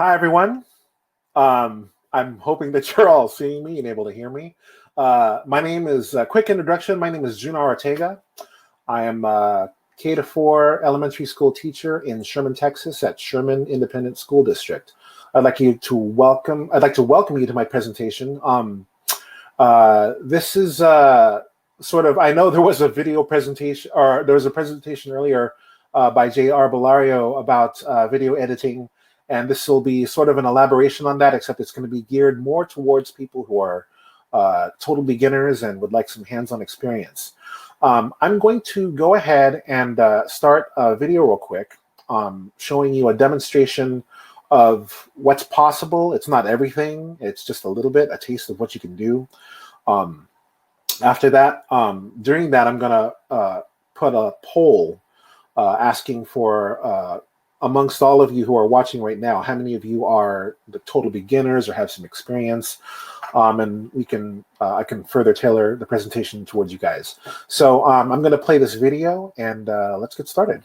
Hi, everyone. I'm hoping that you're all seeing me and able to hear me. My name is, quick introduction, my name is Juno Ortega. I am a K to 4 elementary school teacher in Sherman, Texas at Sherman Independent School District. I'd like to welcome you to my presentation. This is I know there was a video presentation, or there was a presentation earlier by J.R. Bellario about video editing, and this will be sort of an elaboration on that, except it's going to be geared more towards people who are total beginners and would like some hands-on experience. I'm going to go ahead and start a video real quick, showing you a demonstration of what's possible. It's not everything, it's just a little bit, a taste of what you can do. Um, After that, during that, I'm going to put a poll asking for, amongst all of you who are watching right now, how many of you are the total beginners or have some experience? And I can further tailor the presentation towards you guys. So I'm going to play this video, and let's get started.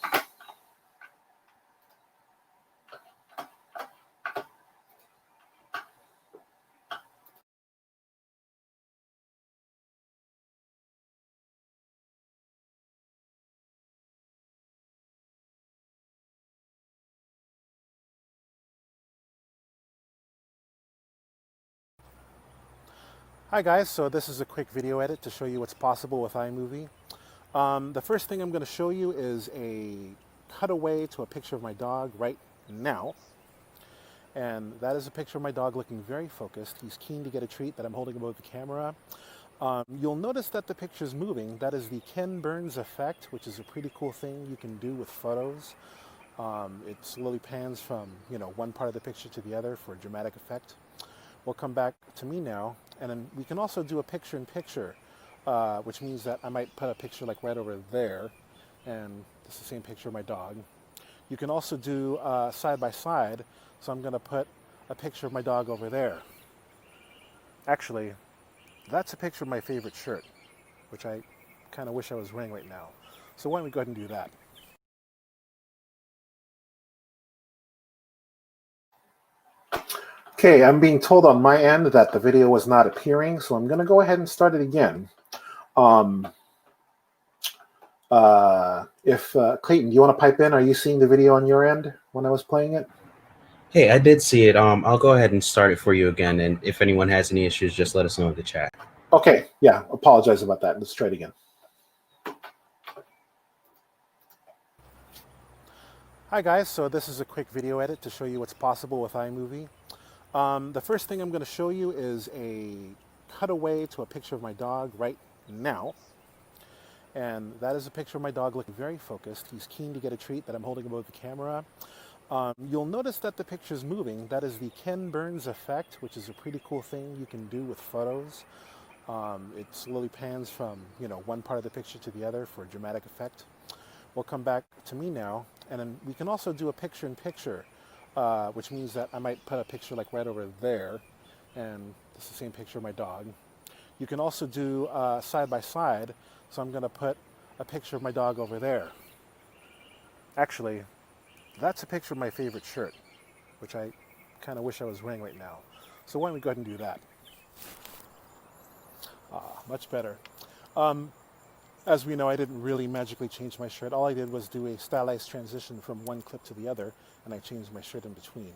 Hi guys, so this is a quick video edit to show you what's possible with iMovie. The first thing I'm going to show you is a cutaway to a picture of my dog right now. And that is a picture of my dog looking very focused. He's keen to get a treat that I'm holding above the camera. You'll notice that the picture's moving. That is the Ken Burns effect, which is a pretty cool thing you can do with photos. It slowly pans from, one part of the picture to the other for a dramatic effect. We'll come back to me now, and then we can also do a picture-in-picture, which means that I might put a picture like right over there, and it's the same picture of my dog. You can also do side-by-side, so I'm going to put a picture of my dog over there. Actually, that's a picture of my favorite shirt, which I kind of wish I was wearing right now. So why don't we go ahead and do that? Okay, I'm being told on my end that the video was not appearing, so I'm going to go ahead and start it again. If Clayton, do you want to pipe in? Are you seeing the video on your end when I was playing it? Hey, I did see it. I'll go ahead and start it for you again, and if anyone has any issues, just let us know in the chat. Okay, yeah, apologize about that. Let's try it again. Hi guys, so this is a quick video edit to show you what's possible with iMovie. The first thing I'm going to show you is a cutaway to a picture of my dog right now. And that is a picture of my dog looking very focused. He's keen to get a treat that I'm holding above the camera. You'll notice that the picture's moving. That is the Ken Burns effect, which is a pretty cool thing you can do with photos. It slowly pans from, one part of the picture to the other for a dramatic effect. We'll come back to me now, and then we can also do a picture-in-picture, which means that I might put a picture like right over there, and it's the same picture of my dog. You can also do side-by-side, so I'm going to put a picture of my dog over there. Actually, that's a picture of my favorite shirt, which I kind of wish I was wearing right now. So why don't we go ahead and do that? Much better. As we know, I didn't really magically change my shirt. All I did was do a stylized transition from one clip to the other, and I changed my shirt in between.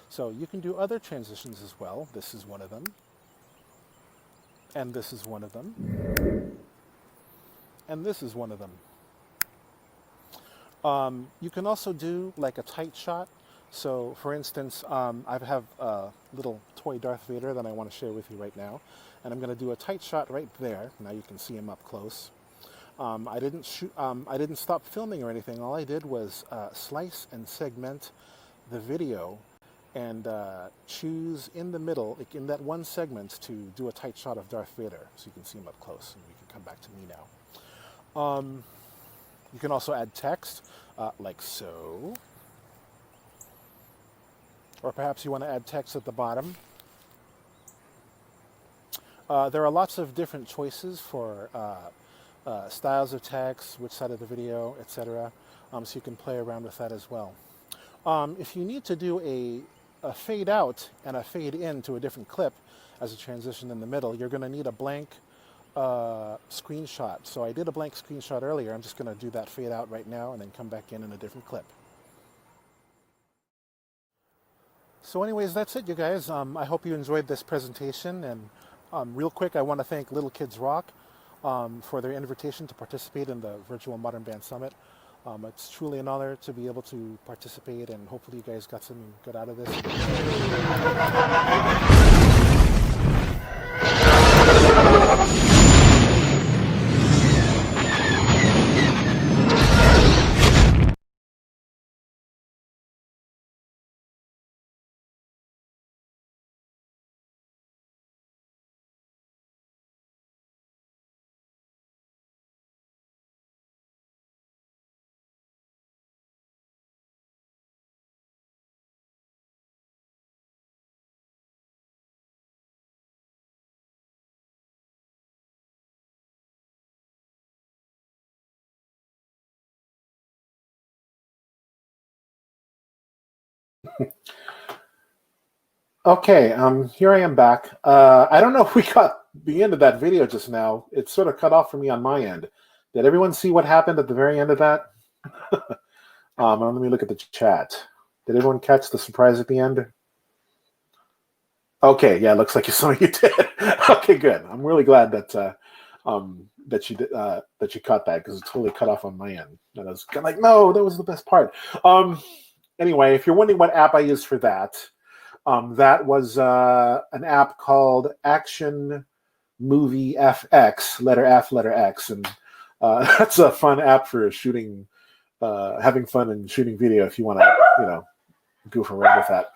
So you can do other transitions as well. This is one of them. And this is one of them. And this is one of them. You can also do like a tight shot. So for instance, I have a little toy Darth Vader that I want to share with you right now. And I'm going to do a tight shot right there. Now you can see him up close. I didn't stop filming or anything. All I did was slice and segment the video and choose in the middle, like in that one segment, to do a tight shot of Darth Vader, so you can see him up close. And we can come back to me now. You can also add text, like so. Or perhaps you want to add text at the bottom. There are lots of different choices for styles of text, which side of the video, etc. So you can play around with that as well. If you need to do a a fade out and a fade in to a different clip as a transition in the middle, you're going to need a blank screenshot. So I did a blank screenshot earlier. I'm just going to do that fade out right now and then come back in a different clip. So anyways, that's it, you guys. I hope you enjoyed this presentation. And real quick, I want to thank Little Kids Rock for their invitation to participate in the Virtual Modern Band Summit. It's truly an honor to be able to participate, and hopefully you guys got something good out of this. Okay, here I am back. I don't know if we got the end of that video just now. It sort of cut off for me on my end. Did everyone see what happened at the very end of that? Let me look at the chat. Did everyone catch the surprise at the end? Okay, yeah, looks like some of you did. Okay, good. I'm really glad that that you caught that, because it totally cut off on my end. And I was kind of like, no, that was the best part. Anyway, if you're wondering what app I used for that, that was an app called Action Movie FX, letter F, letter X, and that's a fun app for shooting, having fun and shooting video if you want to, goof around with that.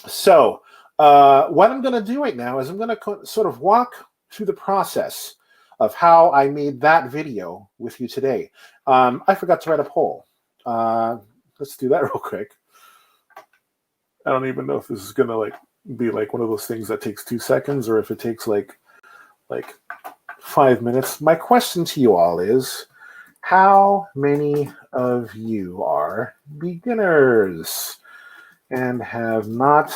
So what I'm going to do right now is I'm going to sort of walk through the process of how I made that video with you today. I forgot to write a poll. Let's do that real quick. I don't even know if this is going to be one of those things that takes 2 seconds, or if it takes like 5 minutes. My question to you all is, how many of you are beginners and have not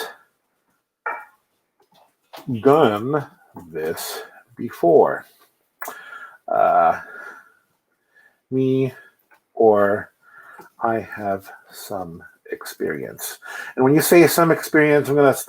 done this before? Me, or I have some experience. And when you say some experience, I'm going to,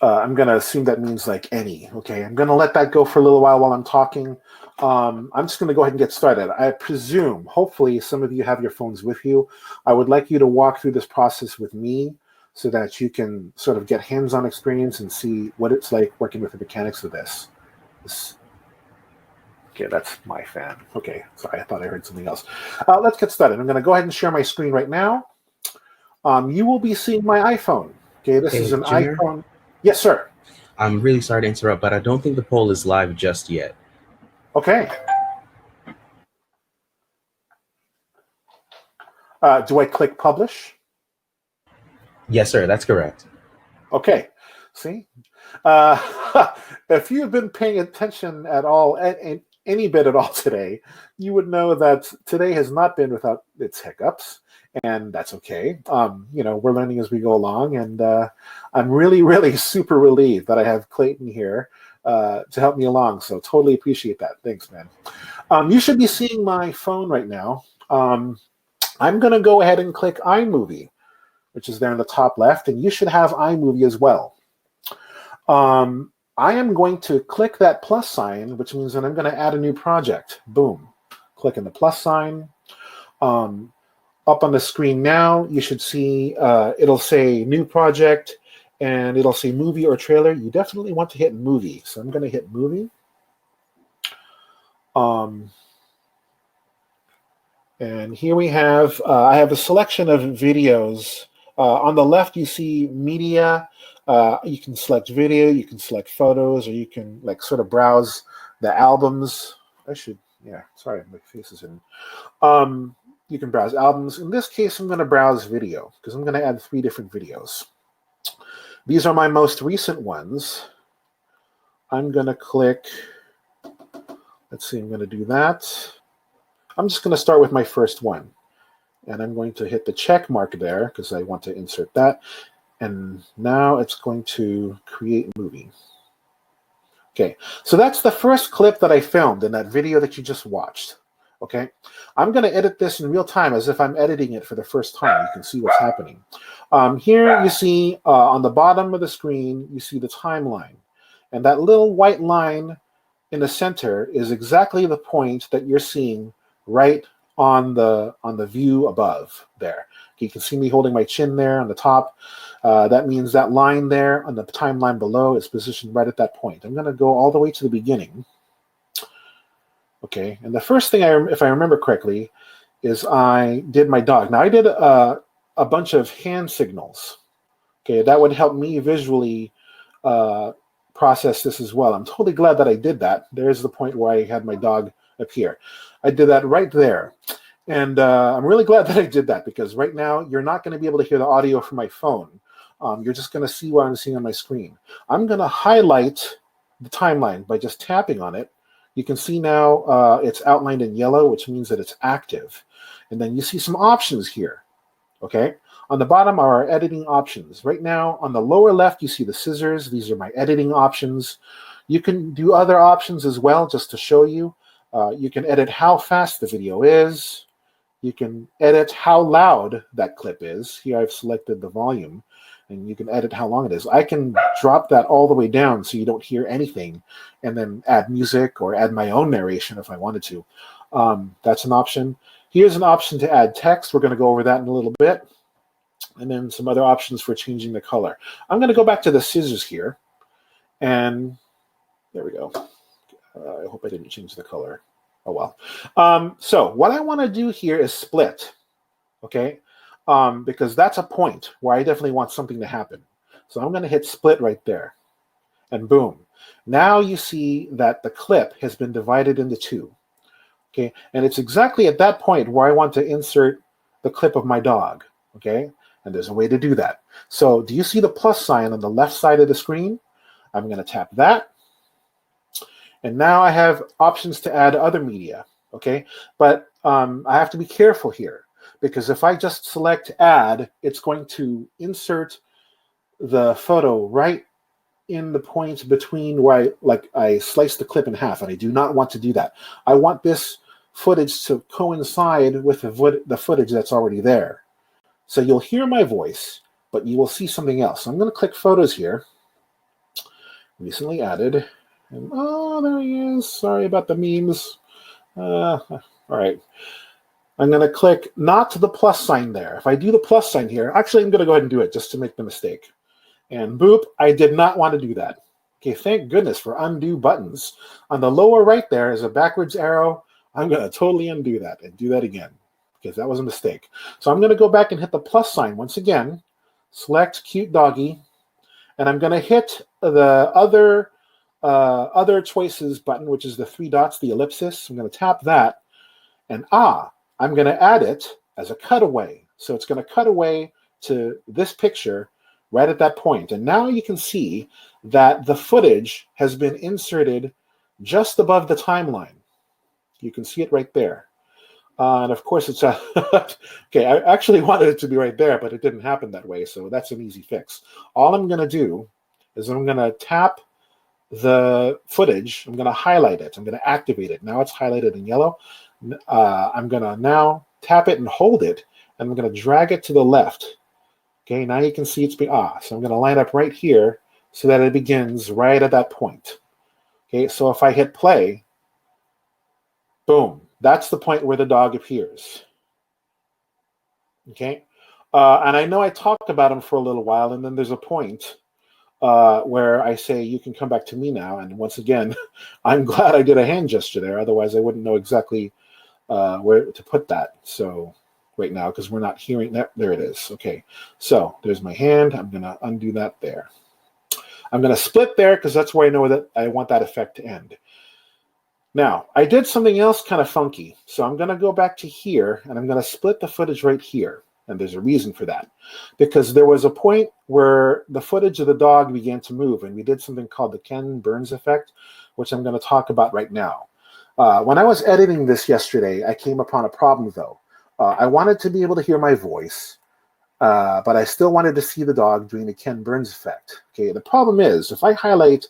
I'm gonna assume that means like any. Okay, I'm gonna let that go for a little while I'm talking. I'm just gonna go ahead and get started. I presume, hopefully, some of you have your phones with you. I would like you to walk through this process with me, so that you can sort of get hands-on experience and see what it's like working with the mechanics of this. Okay, that's my fan. Okay, sorry, I thought I heard something else. Let's get started. I'm gonna go ahead and share my screen right now. You will be seeing my iPhone. Okay, this is an Junior? iPhone. Yes, sir. I'm really sorry to interrupt, but I don't think the poll is live just yet. Okay. Do I click publish? Yes, sir. That's correct. Okay. See? If you've been paying attention at all, any bit at all today, you would know that today has not been without its hiccups, and that's okay. We're learning as we go along, and I'm really, really super relieved that I have Clayton here to help me along. So totally appreciate that. Thanks, man. You should be seeing my phone right now. I'm going to go ahead and click iMovie, which is there in the top left, and you should have iMovie as well. I am going to click that plus sign, which means that I'm going to add a new project. Boom. Clicking the plus sign. Up on the screen now, you should see it'll say new project, and it'll say movie or trailer. You definitely want to hit movie. So I'm going to hit movie. And here we have, I have a selection of videos. On the left, you see media. You can select video, you can select photos, or you can sort of browse the albums. Sorry, my face is in. You can browse albums. In this case, I'm going to browse video, because I'm going to add 3 different videos. These are my most recent ones. I'm going to click Let's see, I'm going to do that. I'm just going to start with my first one. And I'm going to hit the check mark there because I want to insert that. And now it's going to create movie. Okay, so that's the first clip that I filmed in that video that you just watched. Okay, I'm going to edit this in real time as if I'm editing it for the first time. You can see what's happening. Here you see on the bottom of the screen, you see the timeline. And that little white line in the center is exactly the point that you're seeing right on the view above there. You can see me holding my chin there on the top. That means that line there on the timeline below is positioned right at that point. I'm going to go all the way to the beginning. Okay, and the first thing, if I remember correctly, is I did my dog. Now I did a bunch of hand signals. Okay, that would help me visually process this as well. I'm totally glad that I did that. There's the point where I had my dog appear. I did that right there. And I'm really glad that I did that because right now you're not going to be able to hear the audio from my phone. You're just going to see what I'm seeing on my screen. I'm going to highlight the timeline by just tapping on it. You can see now it's outlined in yellow, which means that it's active. And then you see some options here. Okay. On the bottom are our editing options. Right now, on the lower left, you see the scissors. These are my editing options. You can do other options as well, just to show you. You can edit how fast the video is. You can edit how loud that clip is. Here I've selected the volume, and you can edit how long it is. I can drop that all the way down so you don't hear anything, and then add music or add my own narration if I wanted to. That's an option. Here's an option to add text. We're going to go over that in a little bit. And then some other options for changing the color. I'm going to go back to the scissors here. And there we go. I hope I didn't change the color. Oh, well. So what I want to do here is split. Okay? Because that's a point where I definitely want something to happen. So I'm going to hit split right there. And boom. Now you see that the clip has been divided into two. Okay? And it's exactly at that point where I want to insert the clip of my dog. Okay? And there's a way to do that. So do you see the plus sign on the left side of the screen? I'm going to tap that. And now I have options to add other media. Okay, but I have to be careful here because if I just select add, it's going to insert the photo right in the point between where I slice the clip in half, and I do not want to do that. I want this footage to coincide with the footage that's already there. So you'll hear my voice, but you will see something else. So I'm going to click Photos here. Recently added. And, oh, there he is. Sorry about the memes. All right. I'm going to click not to the plus sign there. If I do the plus sign here, actually, I'm going to go ahead and do it just to make the mistake. And boop, I did not want to do that. Okay, thank goodness for undo buttons. On the lower right there is a backwards arrow. I'm going to totally undo that and do that again, because that was a mistake. So I'm going to go back and hit the plus sign once again, select cute doggy, and I'm going to hit the other choices button, which is the three dots, the ellipsis. I'm going to tap that, and I'm going to add it as a cutaway. So it's going to cut away to this picture right at that point. And now you can see that the footage has been inserted just above the timeline. You can see it right there. And of course, it's okay, I actually wanted it to be right there, but it didn't happen that way. So that's an easy fix. All I'm going to do is I'm going to tap the footage. I'm going to highlight it. I'm going to activate it. Now it's highlighted in yellow. I'm going to now tap it and hold it, and I'm going to drag it to the left. Okay, now you can see it's so I'm going to line up right here so that it begins right at that point. Okay, so if I hit play, boom, that's the point where the dog appears. Okay, and I know I talked about him for a little while, and then there's a point where I say, you can come back to me now. And once again, I'm glad I did a hand gesture there. Otherwise, I wouldn't know exactly where to put that. So right now, because we're not hearing that. There it is. Okay, so there's my hand. I'm going to undo that there. I'm going to split there because that's where I know that I want that effect to end. Now, I did something else kind of funky. So I'm going to go back to here, and I'm going to split the footage right here. And there's a reason for that. Because there was a point where the footage of the dog began to move, and we did something called the Ken Burns effect, which I'm going to talk about right now. When I was editing this yesterday, I came upon a problem though. I wanted to be able to hear my voice, but I still wanted to see the dog doing the Ken Burns effect. Okay, the problem is if I highlight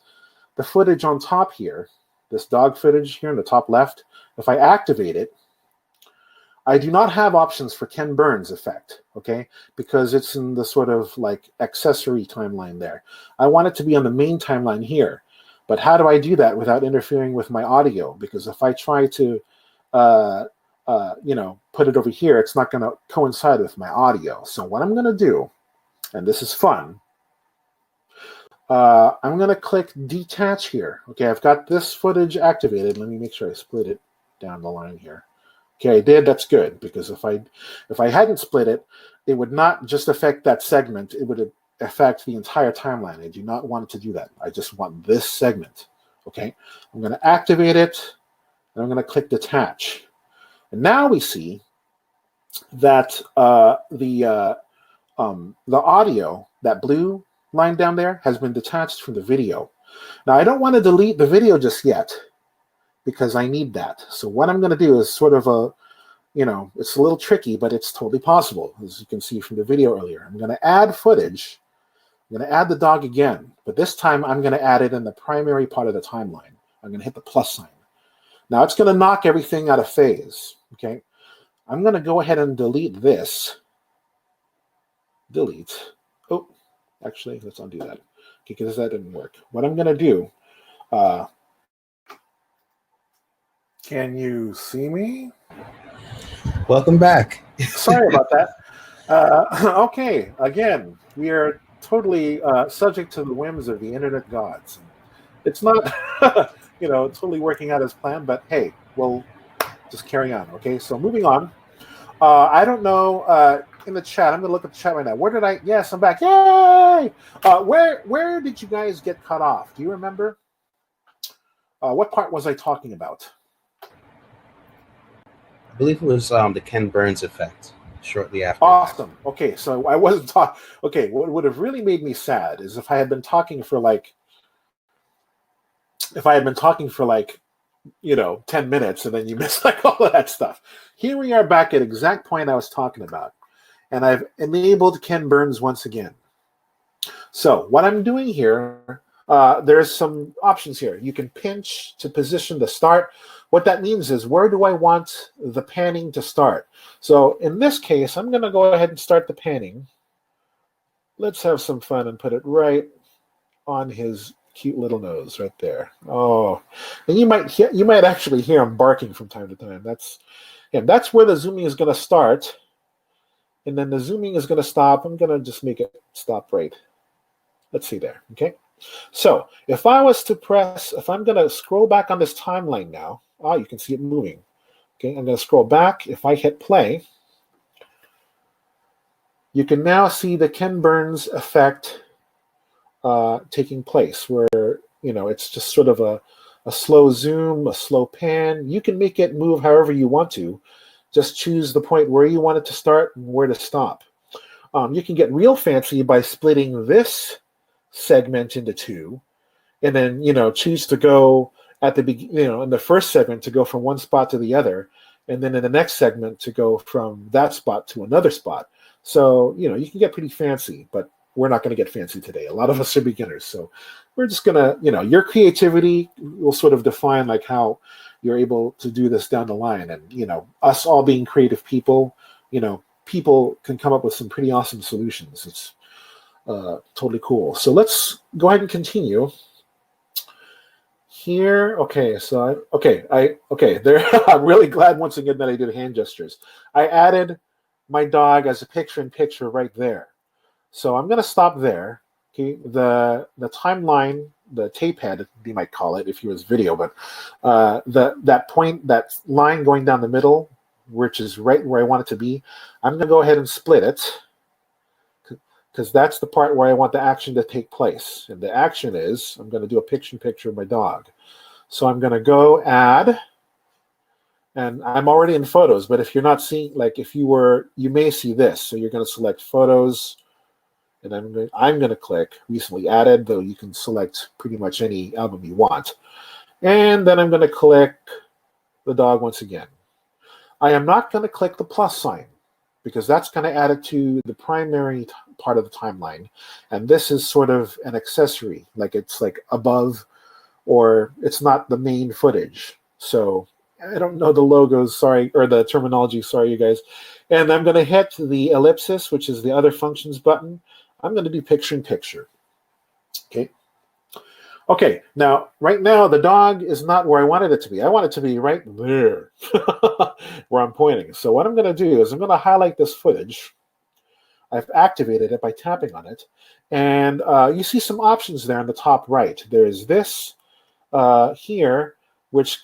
the footage on top here, this dog footage here in the top left, if I activate it, I do not have options for Ken Burns effect, okay, because it's in the sort of like accessory timeline there. I want it to be on the main timeline here. But how do I do that without interfering with my audio? Because if I try to, put it over here, it's not going to coincide with my audio. So what I'm going to do, and this is fun, I'm going to click detach here. Okay, I've got this footage activated. Let me make sure I split it down the line here. Okay, I did. That's good, because if I hadn't split it, it would not just affect that segment. It would affect the entire timeline. I do not want it to do that. I just want this segment. Okay, I'm going to activate it, and I'm going to click detach. And now we see that the audio, that blue line down there, has been detached from the video. Now I don't want to delete the video just yet, because I need that. So what I'm going to do is sort of it's a little tricky, but it's totally possible, as you can see from the video earlier. I'm going to add footage. I'm going to add the dog again, but this time I'm going to add it in the primary part of the timeline. I'm going to hit the plus sign. Now it's going to knock everything out of phase, okay? I'm going to go ahead and delete this. Delete. Oh, actually, let's undo that, okay, because that didn't work. What I'm going to do, can you see me? Welcome back. Sorry about that. Okay, again, we are totally subject to the whims of the internet gods. It's not, totally working out as planned, but hey, we'll just carry on, okay? So moving on. I don't know, in the chat, I'm going to look at the chat right now. Where did I, yes, I'm back. Yay! Where did you guys get cut off? Do you remember? What part was I talking about? I believe it was the Ken Burns effect shortly after. Awesome. Okay, so I wasn't talking. Okay, what would have really made me sad is if I had been talking for like, 10 minutes and then you miss like all of that stuff. Here we are back at exact point I was talking about. And I've enabled Ken Burns once again. So what I'm doing here, there's some options here. You can pinch to position the start. What that means is, where do I want the panning to start? So in this case, I'm going to go ahead and start the panning. Let's have some fun and put it right on his cute little nose right there. Oh, and you might actually hear him barking from time to time. That's where the zooming is going to start. And then the zooming is going to stop. I'm going to just make it stop right. Let's see there, okay? So if I'm going to scroll back on this timeline now, you can see it moving. Okay, I'm going to scroll back. If I hit play, you can now see the Ken Burns effect taking place, where, it's just sort of a slow zoom, a slow pan. You can make it move however you want to. Just choose the point where you want it to start and where to stop. You can get real fancy by splitting this segment into two, and then choose to go at the beginning, in the first segment to go from one spot to the other, and then in the next segment to go from that spot to another spot. So you can get pretty fancy, but we're not going to get fancy today. A lot of us are beginners, so we're just gonna, your creativity will sort of define like how you're able to do this down the line, and us all being creative people, people can come up with some pretty awesome solutions. It's totally cool. So let's go ahead and continue here. Okay, so there. I'm really glad once again that I did hand gestures. I added my dog as a picture-in-picture right there. So I'm going to stop there. Okay, the timeline, the tape head, you might call it if you was video, but that line going down the middle, which is right where I want it to be, I'm going to go ahead and split it, because that's the part where I want the action to take place. And the action is, I'm going to do a picture-in-picture of my dog. So I'm going to go add, and I'm already in photos, but if you're not seeing, like if you were, you may see this. So you're going to select photos, and I'm going to click recently added, though you can select pretty much any album you want. And then I'm going to click the dog once again. I am not going to click the plus sign because that's going to add it to the primary part of the timeline. And this is sort of an accessory, like it's like above, or it's not the main footage. So I don't know the logos, sorry, or the terminology, sorry, you guys. And I'm going to hit the ellipsis, which is the other functions button. I'm going to do picture in picture. Okay. Okay, now, right now, the dog is not where I wanted it to be. I want it to be right there, where I'm pointing. So what I'm going to do is I'm going to highlight this footage. I've activated it by tapping on it. And you see some options there on the top right. There's this here, which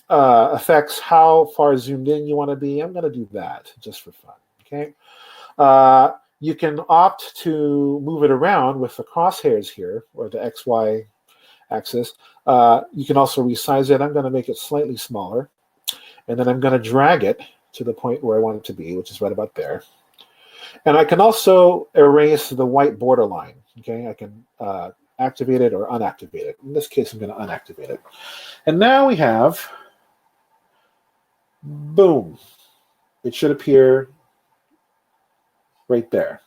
affects how far zoomed in you want to be. I'm going to do that just for fun, okay? You can opt to move it around with the crosshairs here, or the XY axis. You can also resize it. I'm going to make it slightly smaller. And then I'm going to drag it to the point where I want it to be, which is right about there. And I can also erase the white borderline. Okay, I can activate it or unactivate it. In this case, I'm going to unactivate it. And now we have, boom, it should appear right there.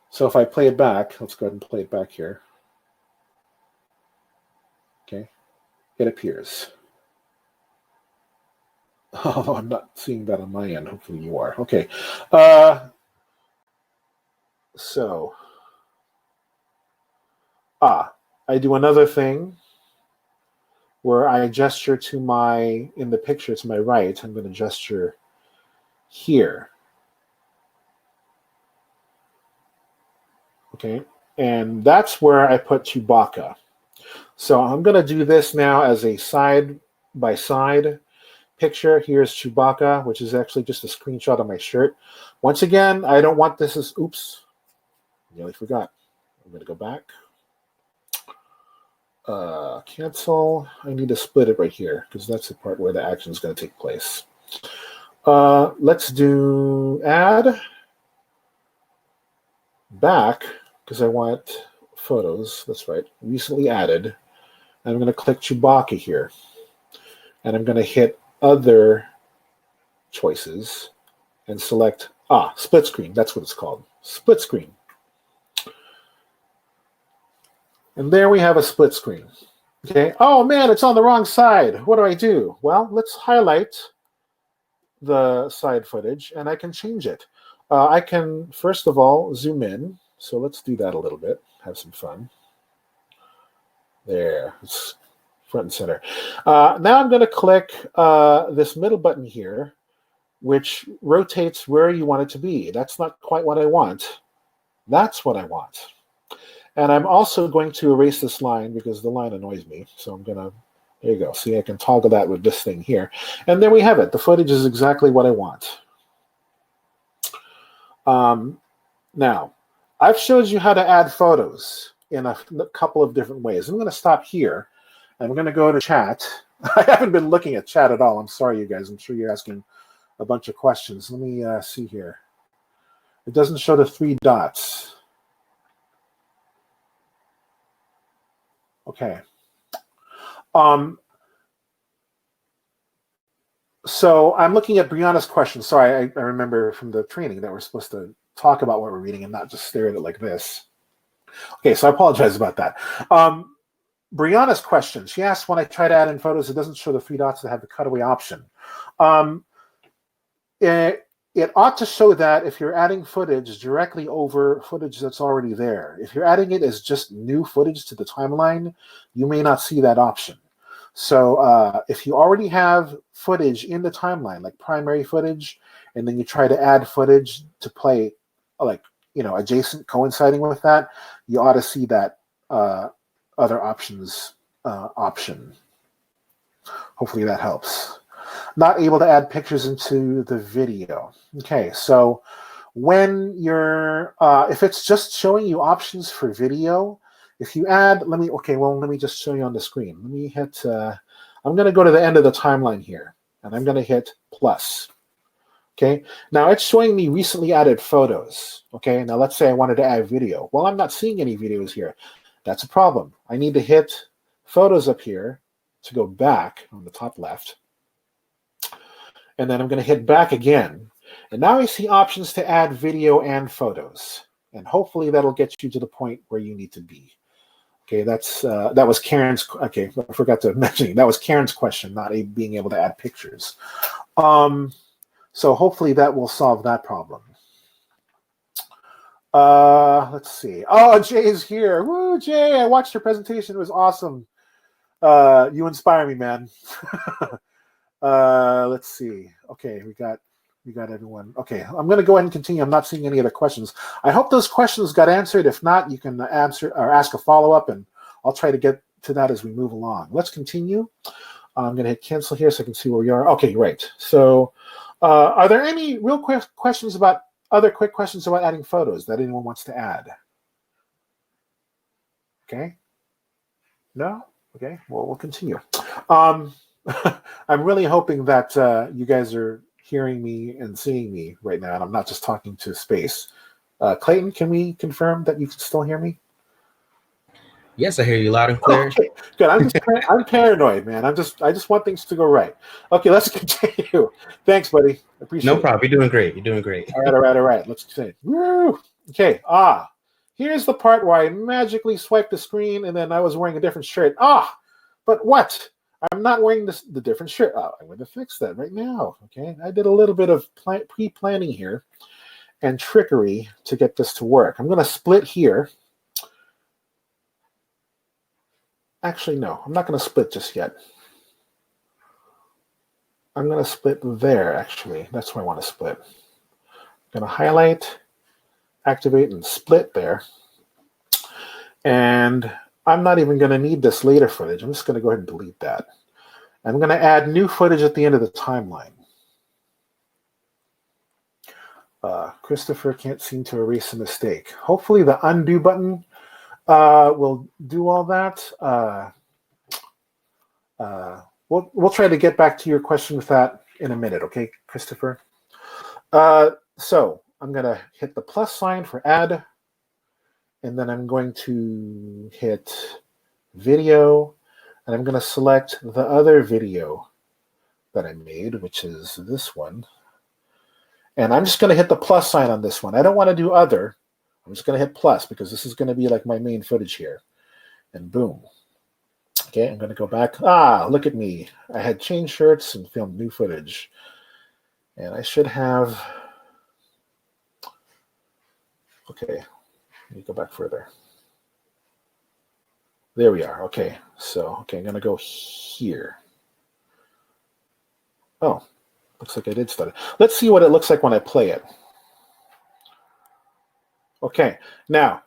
So if I play it back, let's go ahead and play it back here. Okay, it appears. Oh, I'm not seeing that on my end. Hopefully you are. Okay. So, I do another thing where I gesture to my, in the picture to my right, I'm going to gesture here. Okay. And that's where I put Chewbacca. So I'm going to do this now as a side-by-side picture. Here's Chewbacca, which is actually just a screenshot of my shirt. Once again, I don't want this as, oops, nearly forgot. I'm going to go back. Cancel. I need to split it right here because that's the part where the action is going to take place. Let's do add back because I want photos. That's right. Recently added. I'm going to click Chewbacca here. And I'm going to hit other choices and select, split screen. That's what it's called. Split screen. And there we have a split screen. Okay. Oh man, it's on the wrong side. What do I do? Well, let's highlight the side footage and I can change it. I can, first of all, zoom in. So let's do that a little bit. Have some fun. There. It's front and center. Now I'm going to click this middle button here, which rotates where you want it to be. That's not quite what I want. That's what I want. And I'm also going to erase this line because the line annoys me. So I'm going to, there you go. See, I can toggle that with this thing here. And there we have it. The footage is exactly what I want. Now, I've showed you how to add photos in a couple of different ways. I'm going to stop here. I'm going to go to chat. I haven't been looking at chat at all. I'm sorry, you guys. I'm sure you're asking a bunch of questions. Let me see here. It doesn't show the 3 dots. Okay. So I'm looking at Brianna's question. Sorry, I remember from the training that we're supposed to talk about what we're reading and not just stare at it like this. Okay, so I apologize about that. Brianna's question, she asked, when I try to add in photos, it doesn't show the 3 dots that have the cutaway option. It ought to show that if you're adding footage directly over footage that's already there. If you're adding it as just new footage to the timeline, you may not see that option. So if you already have footage in the timeline, like primary footage, and then you try to add footage to play, like, you know, adjacent, coinciding with that, you ought to see that other options option. Hopefully that helps. Not able to add pictures into the video. Okay, so when you're, if it's just showing you options for video, if you add, let me just show you on the screen. Let me hit, I'm going to go to the end of the timeline here, and I'm going to hit plus. Okay, now it's showing me recently added photos. Okay, now let's say I wanted to add video. Well, I'm not seeing any videos here. That's a problem. I need to hit photos up here to go back on the top left. And then I'm going to hit back again. And now I see options to add video and photos. And hopefully that'll get you to the point where you need to be. Okay, that was Karen's. Okay, I forgot to mention that was Karen's question, not being able to add pictures. So hopefully that will solve that problem. Let's see. Oh, Jay's here. Woo, Jay! I watched your presentation. It was awesome. You inspire me, man. Let's see. Okay, we got everyone. Okay, I'm going to go ahead and continue. I'm not seeing any other questions. I hope those questions got answered. If not, you can answer or ask a follow-up, and I'll try to get to that as we move along. Let's continue. I'm going to hit cancel here so I can see where we are. Okay, right. So are there any real quick questions about other quick questions about adding photos that anyone wants to add? Okay. No? Okay, well, we'll continue. I'm really hoping that you guys are hearing me and seeing me right now, and I'm not just talking to space. Clayton, can we confirm that you can still hear me? Yes, I hear you loud and clear. Okay, good. I'm paranoid, man. I just want things to go right. Okay, let's continue. Thanks, buddy. Appreciate No it. problem. You're doing great. You're doing great. All right. Let's continue. Woo! Okay. Here's the part where I magically swiped the screen and then I was wearing a different shirt. But what? I'm not wearing the different shirt. I'm going to fix that right now. Okay. I did a little bit of pre-planning here and trickery to get this to work. I'm going to split here. Actually, no, I'm not going to split just yet. I'm going to split there, actually. That's where I want to split. I'm going to highlight, activate, and split there. And I'm not even going to need this later footage. I'm just going to go ahead and delete that. I'm going to add new footage at the end of the timeline. Christopher can't seem to erase a mistake. Hopefully the undo button will do all that. We'll try to get back to your question with that in a minute, okay, Christopher? So I'm going to hit the plus sign for add, and then I'm going to hit video, and I'm going to select the other video that I made, which is this one. And I'm just going to hit the plus sign on this one. I don't want to do other. I'm just going to hit plus because this is going to be like my main footage here. And boom. Okay, I'm going to go back. Look at me. I had changed shirts and filmed new footage. And I should have... Okay, let me go back further. There we are. Okay, I'm going to go here. Oh, looks like I did start it. Let's see what it looks like when I play it. Okay, now,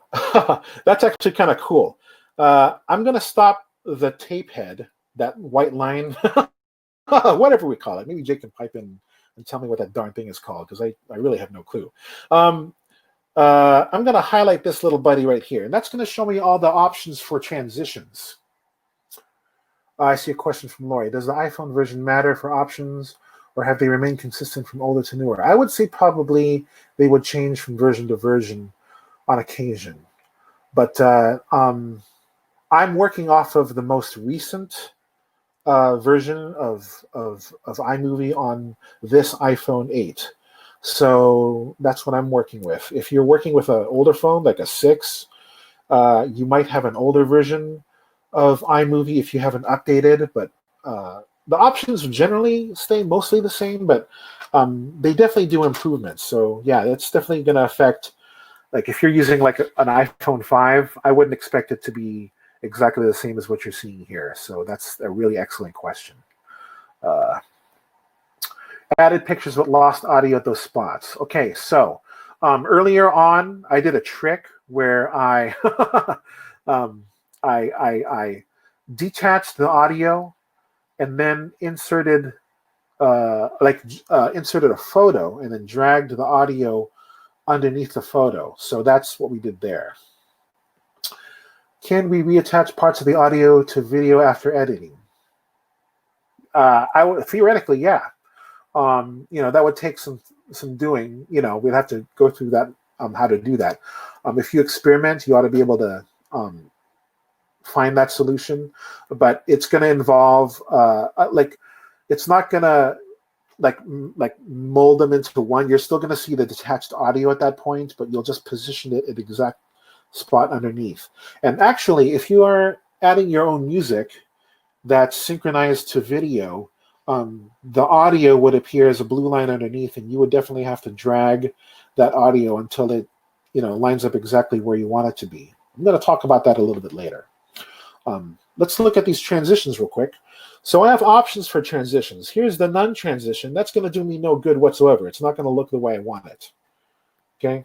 that's actually kind of cool. I'm going to stop the tape head, that white line, whatever we call it. Maybe Jake can pipe in and tell me what that darn thing is called, because I really have no clue. I'm going to highlight this little buddy right here, and that's going to show me all the options for transitions. I see a question from Lori. Does the iPhone version matter for options, or have they remained consistent from older to newer? I would say probably they would change from version to version on occasion. But I'm working off of the most recent version of iMovie on this iPhone 8. So that's what I'm working with. If you're working with an older phone, like a 6, you might have an older version of iMovie if you haven't updated, but the options generally stay mostly the same, but they definitely do improvements. So yeah, that's definitely going to affect, like if you're using like an iPhone 5, I wouldn't expect it to be exactly the same as what you're seeing here. So that's a really excellent question. Added pictures with lost audio at those spots. Okay, so earlier on, I did a trick where I I detached the audio and then inserted inserted a photo and then dragged the audio underneath the photo. So that's what we did there. Can we reattach parts of the audio to video after editing? I would theoretically, yeah. That would take some doing. We'd have to go through that, how to do that. If you experiment, you ought to be able to find that solution, but it's going to involve it's not going to like mold them into one. You're still going to see the detached audio at that point, but you'll just position it at the exact spot underneath. And actually, if you are adding your own music that's synchronized to video, the audio would appear as a blue line underneath, and you would definitely have to drag that audio until it, lines up exactly where you want it to be. I'm going to talk about that a little bit later. Let's look at these transitions real quick. So I have options for transitions. Here's the none transition. That's going to do me no good whatsoever. It's not going to look the way I want it. Okay?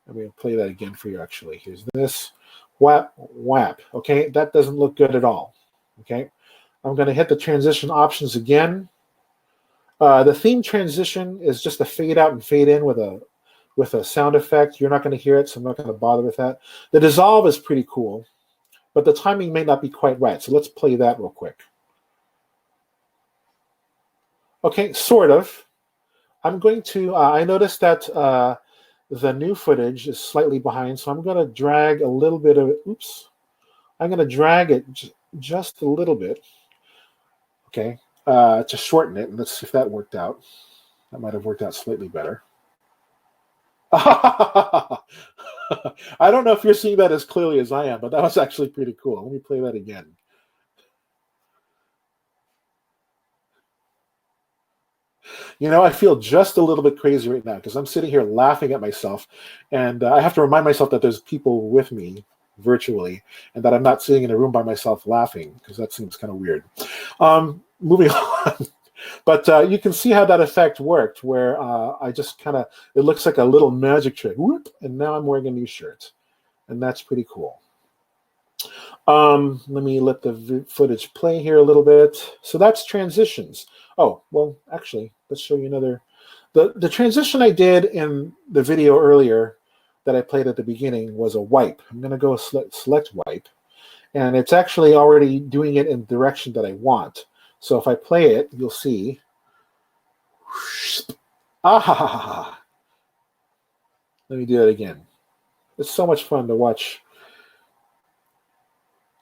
I'm going to play that again for you, actually. Here's this. Whap, whap. Okay? That doesn't look good at all. Okay? I'm going to hit the transition options again. The theme transition is just a fade out and fade in with a sound effect. You're not going to hear it, so I'm not going to bother with that. The dissolve is pretty cool, but the timing may not be quite right. So let's play that real quick. Okay, sort of. I'm going to, I noticed that the new footage is slightly behind, so I'm going to drag a little bit of it. Oops. I'm going to drag it just a little bit, okay, to shorten it. And let's see if that worked out. That might have worked out slightly better. I don't know if you're seeing that as clearly as I am, but that was actually pretty cool. Let me play that again. I feel just a little bit crazy right now because I'm sitting here laughing at myself, and I have to remind myself that there's people with me virtually and that I'm not sitting in a room by myself laughing, because that seems kind of weird. Moving on. But you can see how that effect worked, where I just it looks like a little magic trick. Whoop, and now I'm wearing a new shirt. And that's pretty cool. Let me let the footage play here a little bit. So that's transitions. Oh, well, actually, let's show you another. The transition I did in the video earlier that I played at the beginning was a wipe. I'm going to go select wipe. And it's actually already doing it in the direction that I want. So if I play it, you'll see. Ah! Let me do that again. It's so much fun to watch,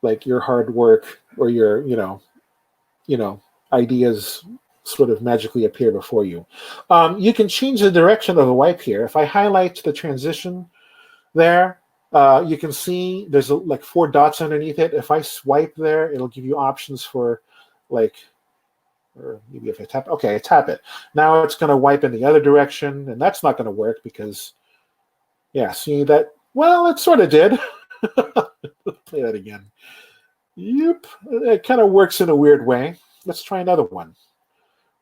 like, your hard work or your, ideas sort of magically appear before you. You can change the direction of the wipe here. If I highlight the transition there, you can see there's like 4 dots underneath it. If I swipe there, it'll give you options for, like, or maybe if I tap, okay, I tap it. Now it's going to wipe in the other direction, and that's not going to work because, yeah, see that? Well, it sort of did. Play that again. Yep, it kind of works in a weird way. Let's try another one.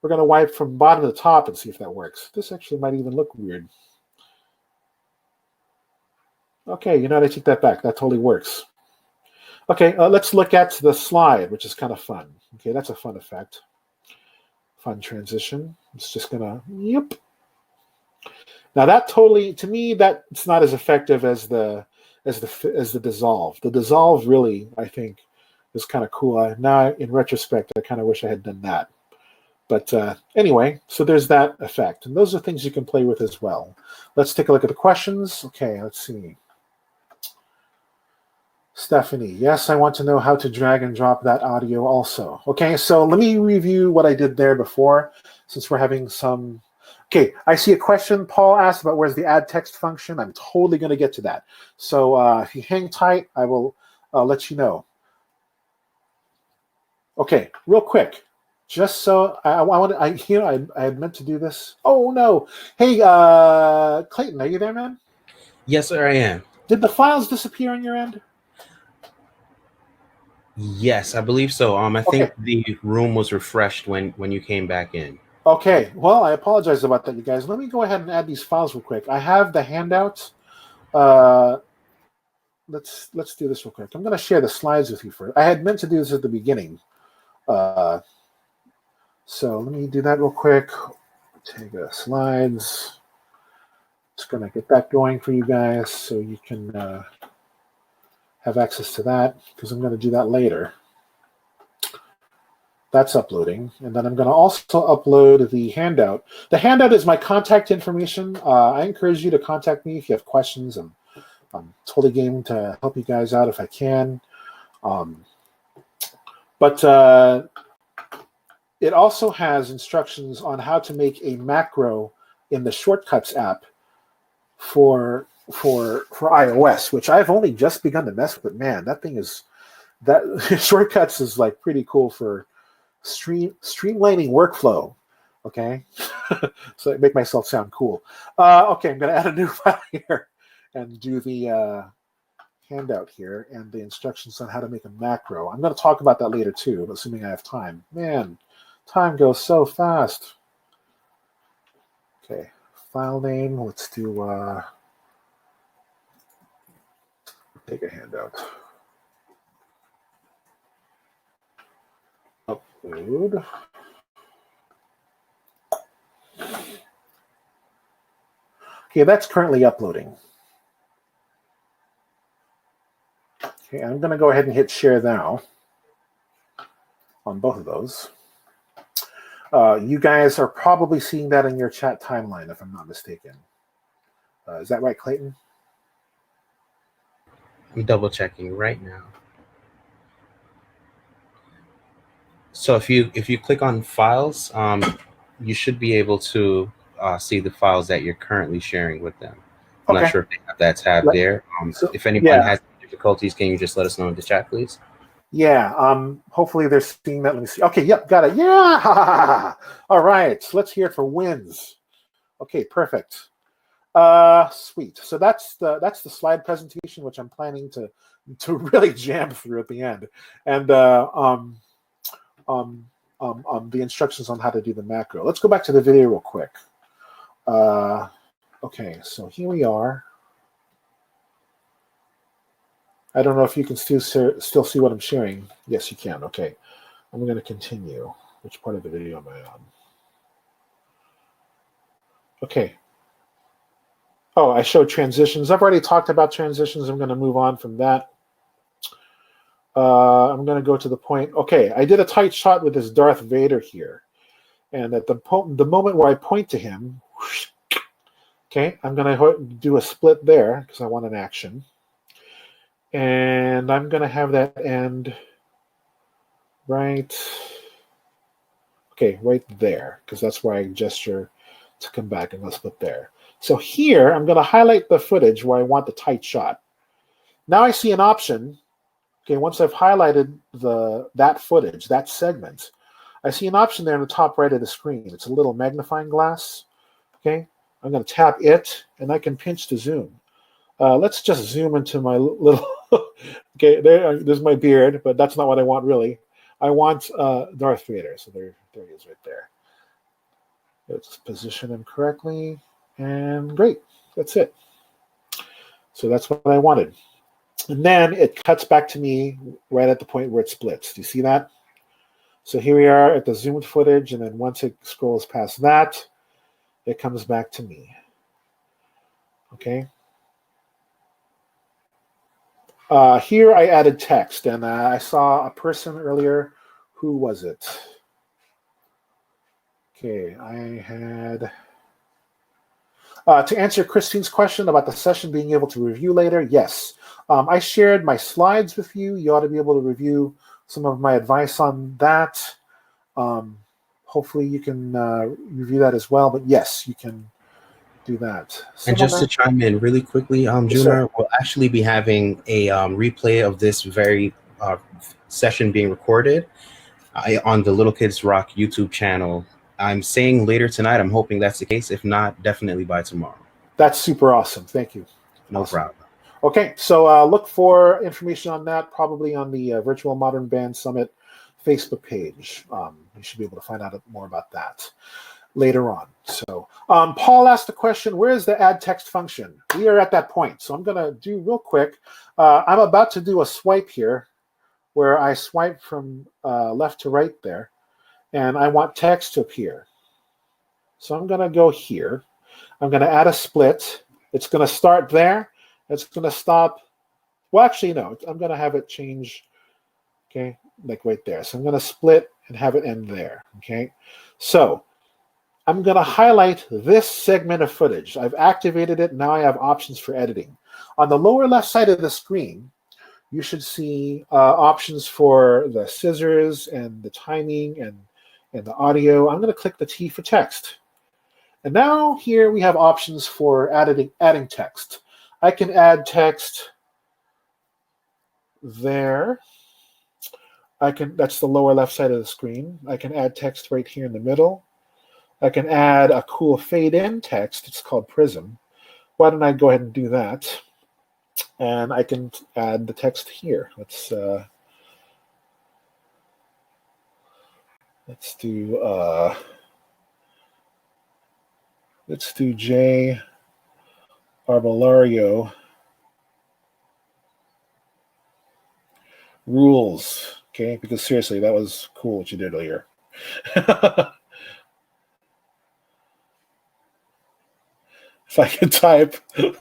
We're going to wipe from bottom to top and see if that works. This actually might even look weird. Okay, you know what? I take that back. That totally works. Okay, let's look at the slide, which is kind of fun. Okay, that's a fun effect. Fun transition. It's just gonna, yep. Now that totally, to me, that it's not as effective as the dissolve. The dissolve really, I think, is kind of cool. Now, in retrospect, I kind of wish I had done that. But anyway, so there's that effect, and those are things you can play with as well. Let's take a look at the questions. Okay, let's see. Stephanie, yes, I want to know how to drag and drop that audio also. Okay, so let me review what I did there before, since we're having some... Okay, I see a question Paul asked about where's the add text function. I'm totally going to get to that. So if you hang tight, I will let you know. Okay, real quick, just so I had meant to do this. Oh no! Hey, Clayton, are you there, man? Yes, sir, I am. Did the files disappear on your end? Yes, I believe so. I think the room was refreshed when you came back in. Okay, well, I apologize about that, you guys. Let me go ahead and add these files real quick. I have the handouts. Let's do this real quick. I'm going to share the slides with you first. I had meant to do this at the beginning. So let me do that real quick. Take slides. Just going to get that going for you guys so you can have access to that, because I'm going to do that later. That's uploading. And then I'm going to also upload the handout. The handout is my contact information. I encourage you to contact me if you have questions. I'm totally game to help you guys out if I can. it also has instructions on how to make a macro in the Shortcuts app for iOS, which I've only just begun to mess with. Man, that thing is that Shortcuts is like pretty cool for streamlining workflow. Okay, so I make myself sound cool. Okay, I'm going to add a new file here and do the handout here and the instructions on how to make a macro. I'm going to talk about that later too, assuming I have time. Man, time goes so fast. Okay, file name. Let's do take a handout. Upload. Okay, that's currently uploading. Okay, I'm going to go ahead and hit share now on both of those. You guys are probably seeing that in your chat timeline, if I'm not mistaken. Is that right, Clayton? I'm double checking right now. So if you click on files, you should be able to see the files that you're currently sharing with them. I'm not sure if they have that tab there. If anyone has difficulties, can you just let us know in the chat, please? Yeah. Hopefully they're seeing that. Let me see. Okay. Yep. Got it. Yeah. All right. So let's hear it for wins. Okay. Perfect. Sweet. So that's the slide presentation, which I'm planning to really jam through at the end, and the instructions on how to do the macro. Let's go back to the video real quick. Okay. So here we are. I don't know if you can still see what I'm sharing. Yes, you can. Okay. I'm going to continue. Which part of the video am I on? Okay. Oh, I showed transitions. I've already talked about transitions. I'm going to move on from that. I'm going to go to the point. Okay, I did a tight shot with this Darth Vader here. And at the moment where I point to him, okay, I'm going to do a split there because I want an action. And I'm going to have that end right there, because that's where I gesture to come back, and let's put there. So here, I'm going to highlight the footage where I want the tight shot. Now I see an option. Okay, once I've highlighted that footage, that segment, I see an option there in the top right of the screen. It's a little magnifying glass. Okay, I'm going to tap it, and I can pinch to zoom. Let's just zoom into my little. Okay, there's my beard, but that's not what I want really. I want Darth Vader. So there he is right there. Let's position him correctly, and great. That's it. So that's what I wanted. And then it cuts back to me right at the point where it splits. Do you see that? So here we are at the zoomed footage, and then once it scrolls past that, it comes back to me. Okay. Here I added text, and I saw a person earlier. Who was it? Okay, I had... to answer Christine's question about the session being able to review later, yes. I shared my slides with you. You ought to be able to review some of my advice on that. Hopefully you can review that as well, but yes, you can do that. And just to chime in really quickly, Junior, we'll actually be having a replay of this very session being recorded on the Little Kids Rock YouTube channel. I'm saying later tonight. I'm hoping that's the case. If not, definitely by tomorrow. That's super awesome. Thank you. No problem. Okay, so look for information on that probably on the Virtual Modern Band Summit Facebook page. You should be able to find out more about that later on. So Paul asked the question, where is the add text function? We are at that point. So I'm going to do real quick. I'm about to do a swipe here where I swipe from left to right there. And I want text to appear. So I'm going to go here. I'm going to add a split. It's going to start there. It's going to stop. Well, actually, no. I'm going to have it change, okay, like right there. So I'm going to split and have it end there, okay? So I'm going to highlight this segment of footage. I've activated it. Now I have options for editing. On the lower left side of the screen, you should see options for the scissors and the timing and And the audio, I'm going to click the T for text. And now here we have options for adding text. I can add text there. That's the lower left side of the screen. I can add text right here in the middle. I can add a cool fade in text. It's called Prism. Why don't I go ahead and do that? And I can add the text here. Let's do J Arbolario rules. Okay, because seriously, that was cool what you did earlier. If I can type,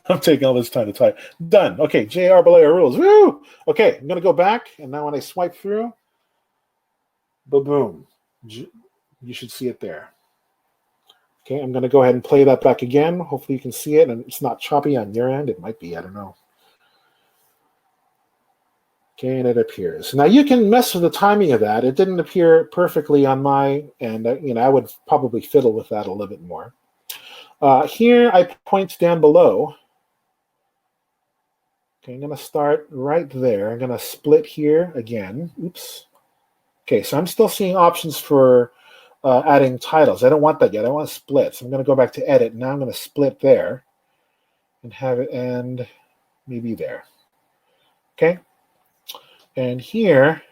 I'm taking all this time to type. Done. Okay, J Arbolario rules. Woo! Okay, I'm gonna go back, and now when I swipe through, boom, you should see it there. Okay, I'm gonna go ahead and play that back again. Hopefully you can see it, and it's not choppy on your end. It might be. I don't know. Okay, and it appears. Now you can mess with the timing of that. It didn't appear perfectly on my end. I would probably fiddle with that a little bit more. Here I point down below. Okay, I'm going to start right there. I'm going to split here again. Oops. Okay, so I'm still seeing options for adding titles. I don't want that yet. I want to split. So I'm going to go back to edit. Now I'm going to split there and have it end maybe there. Okay. And here,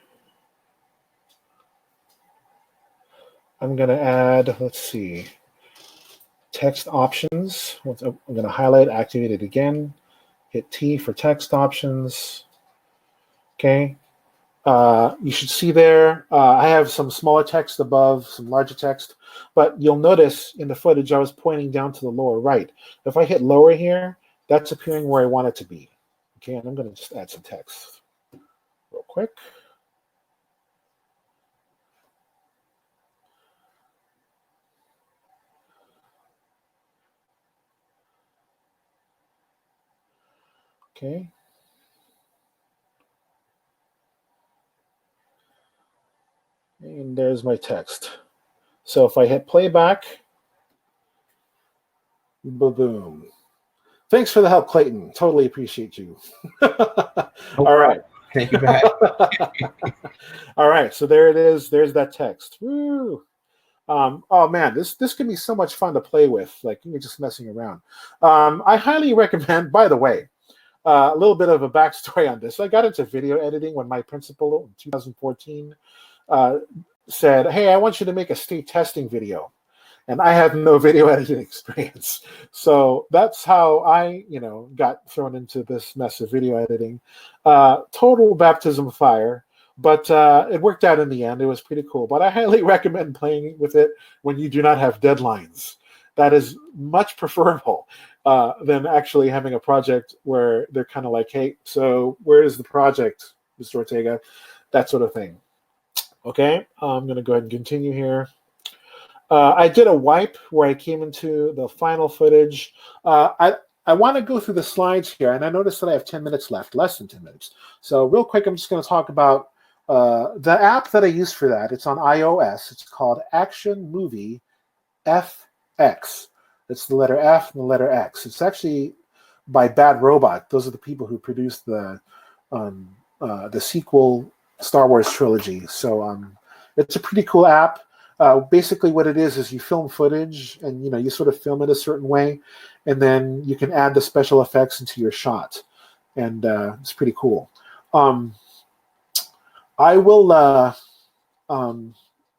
I'm going to add, let's see, text options. I'm going to highlight, activate it again, hit T for text options. Okay. You should see there, I have some smaller text above, some larger text, but you'll notice in the footage I was pointing down to the lower right. If I hit lower here, that's appearing where I want it to be. Okay, and I'm going to just add some text real quick. Okay. And there's my text. So if I hit playback, boom. Thanks for the help, Clayton. Totally appreciate you. All right. Thank you for having me. All right. So there it is. There's that text. Woo. Oh man, this can be so much fun to play with. Like you're just messing around. I highly recommend. By the way, a little bit of a backstory on this. I got into video editing when my principal in 2014 said, "Hey, I want you to make a state testing video." And I had no video editing experience. So that's how I, got thrown into this mess of video editing. Total baptism of fire, but it worked out in the end. It was pretty cool. But I highly recommend playing with it when you do not have deadlines. That is much preferable than actually having a project where they're kind of like, hey, so where is the project, Mr. Ortega? That sort of thing. Okay, I'm going to go ahead and continue here. I did a wipe where I came into the final footage. I want to go through the slides here, and I noticed that I have 10 minutes left, less than 10 minutes. So real quick, I'm just going to talk about the app that I use for that. It's on iOS. It's called Action Movie FX. It's the letter F and the letter X. It's actually by Bad Robot. Those are the people who produced the sequel Star Wars trilogy. So it's a pretty cool app. Basically what it is you film footage and you sort of film it a certain way, and then you can add the special effects into your shot, and it's pretty cool. I will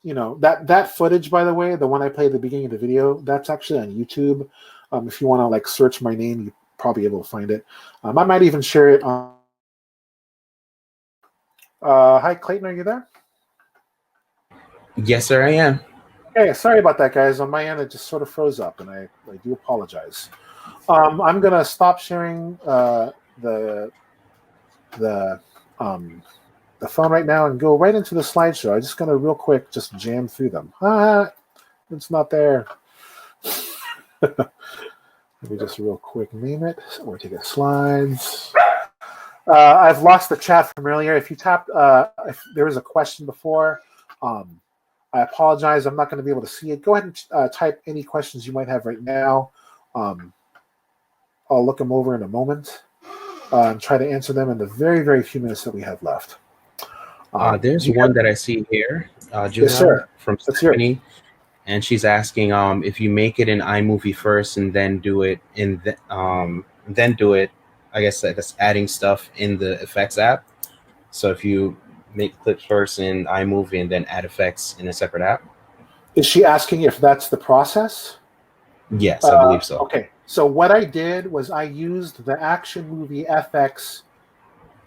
that footage, by the way, the one I played at the beginning of the video, that's actually on YouTube. If you want to like search my name, you're probably able to find it. I might even share it on hi Clayton, are you there? Yes, sir, I am. Hey, sorry about that, guys. On my end, it just sort of froze up, and I do apologize. I'm gonna stop sharing the phone right now and go right into the slideshow. I'm just gonna real quick just jam through them. It's not there. Let me just real quick name it. We're taking slides. I've lost the chat from earlier. If you tapped, if there was a question before. I apologize. I'm not going to be able to see it. Go ahead and type any questions you might have right now. Um, I'll look them over in a moment and try to answer them in the very, very few minutes that we have left. Do There's you one have, that I see here, yes, Junar, sir. from Let's hear it. Stephanie, and she's asking if you make it in iMovie first and then do it then do it, I guess that's adding stuff in the effects app. So if you make clips first in iMovie and then add effects in a separate app. Is she asking if that's the process? Yes, I believe so. Okay. So what I did was I used the Action Movie FX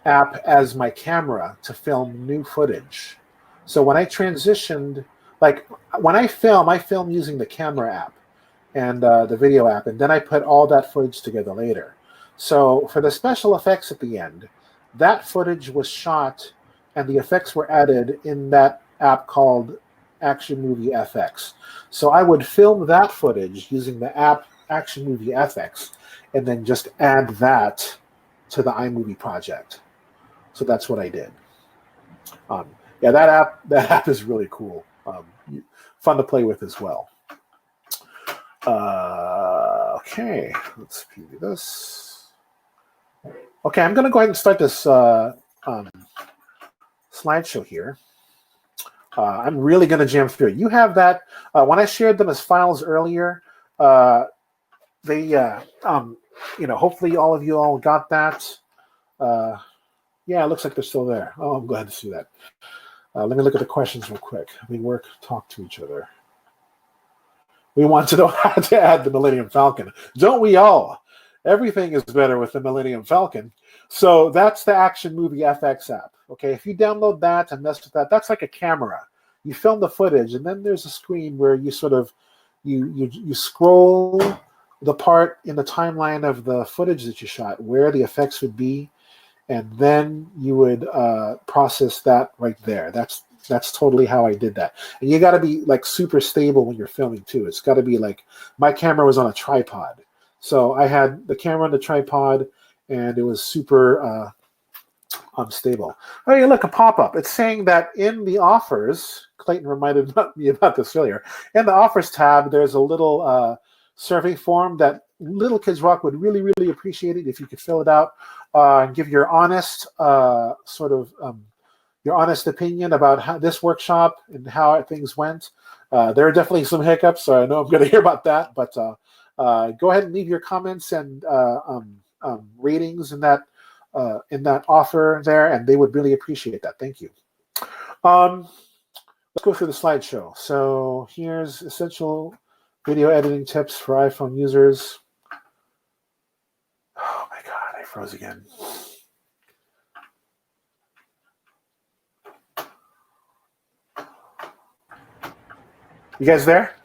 app as my camera to film new footage. So when I transitioned, like when I film using the camera app and the video app, and then I put all that footage together later. So for the special effects at the end, that footage was shot and the effects were added in that app called Action Movie FX. So I would film that footage using the app Action Movie FX and then just add that to the iMovie project. So that's what I did. Yeah, that app is really cool. Fun to play with as well. Okay, let's preview this. Okay, I'm going to go ahead and start this slideshow here. I'm really going to jam through it. You have that. When I shared them as files earlier, hopefully all of you all got that. Yeah, it looks like they're still there. Oh, I'm glad to see that. Let me look at the questions real quick. We talk to each other. We want to know how to add the Millennium Falcon. Don't we all? Everything is better with the Millennium Falcon. So that's the Action Movie FX app. Okay, if you download that and mess with that, that's like a camera. You film the footage, and then there's a screen where you sort of you scroll the part in the timeline of the footage that you shot, where the effects would be, and then you would process that right there. That's totally how I did that. And you got to be like super stable when you're filming too. It's got to be like, my camera was on a tripod. So I had the camera on the tripod and it was super unstable. Oh, yeah, look, a pop-up. It's saying that in the offers, Clayton reminded me about this earlier, in the offers tab, there's a little survey form that Little Kids Rock would really, really appreciate it if you could fill it out and give your honest your honest opinion about how this workshop and how things went. There are definitely some hiccups, so I know I'm going to hear about that, but go ahead and leave your comments and ratings in that offer there, and they would really appreciate that. Thank you. Let's go through the slideshow. So here's essential video editing tips for iPhone users. Oh my God, I froze again. You guys there?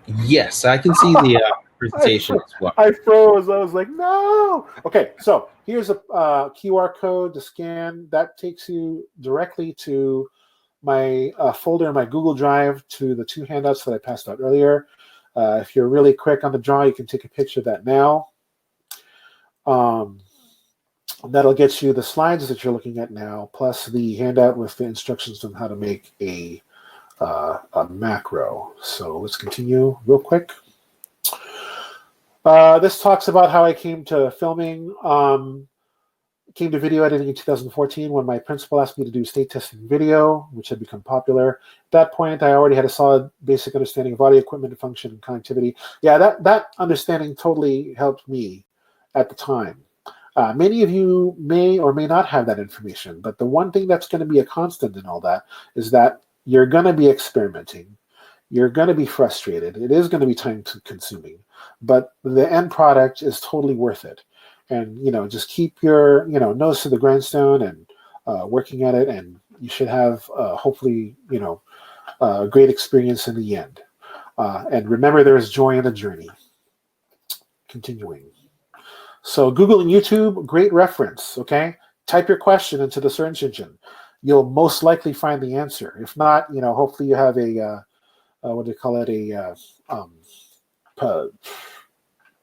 Yes, I can see the presentation as well. I froze. I was like, no. Okay, so here's a QR code to scan. That takes you directly to my folder in my Google Drive to the 2 handouts that I passed out earlier. If you're really quick on the draw, you can take a picture of that now. That'll get you the slides that you're looking at now, plus the handout with the instructions on how to make a macro. So let's continue real quick. This talks about how I came to filming, came to video editing in 2014 when my principal asked me to do state testing video, which had become popular. At that point, I already had a solid basic understanding of audio equipment and function and connectivity. Yeah, that understanding totally helped me at the time. Many of you may or may not have that information, but the one thing that's going to be a constant in all that is that you're going to be experimenting. You're going to be frustrated. It is going to be time consuming, but the end product is totally worth it. And, just keep your, nose to the grindstone and working at it, and you should have, hopefully, a great experience in the end. And remember, there is joy in the journey. Continuing. So Google and YouTube, great reference, okay? Type your question into the search engine. You'll most likely find the answer. If not, hopefully you have a, what do you call it,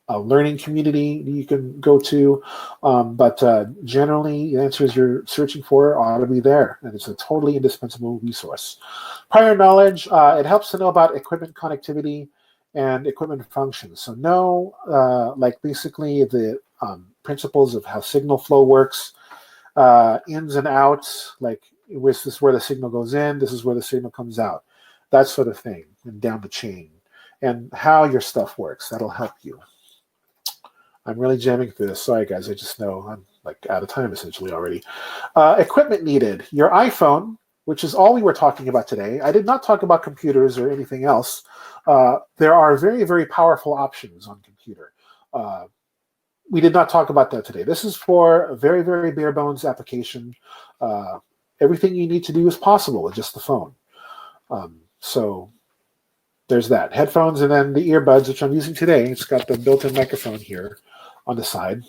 a learning community you can go to. But generally, the answers you're searching for ought to be there, and it's a totally indispensable resource. Prior knowledge, it helps to know about equipment connectivity and equipment functions. So know, like basically the principles of how signal flow works, ins and outs, like this is where the signal goes in, this is where the signal comes out, that sort of thing, and down the chain, and how your stuff works. That'll help you. I'm really jamming through this. Sorry, guys. I just know I'm like out of time essentially already. Equipment needed. Your iPhone, which is all we were talking about today. I did not talk about computers or anything else. There are very, very powerful options on computer. We did not talk about that today. This is for a very, very bare bones application. Everything you need to do is possible with just the phone. So there's that. Headphones and then the earbuds, which I'm using today. It's got the built-in microphone here on the side.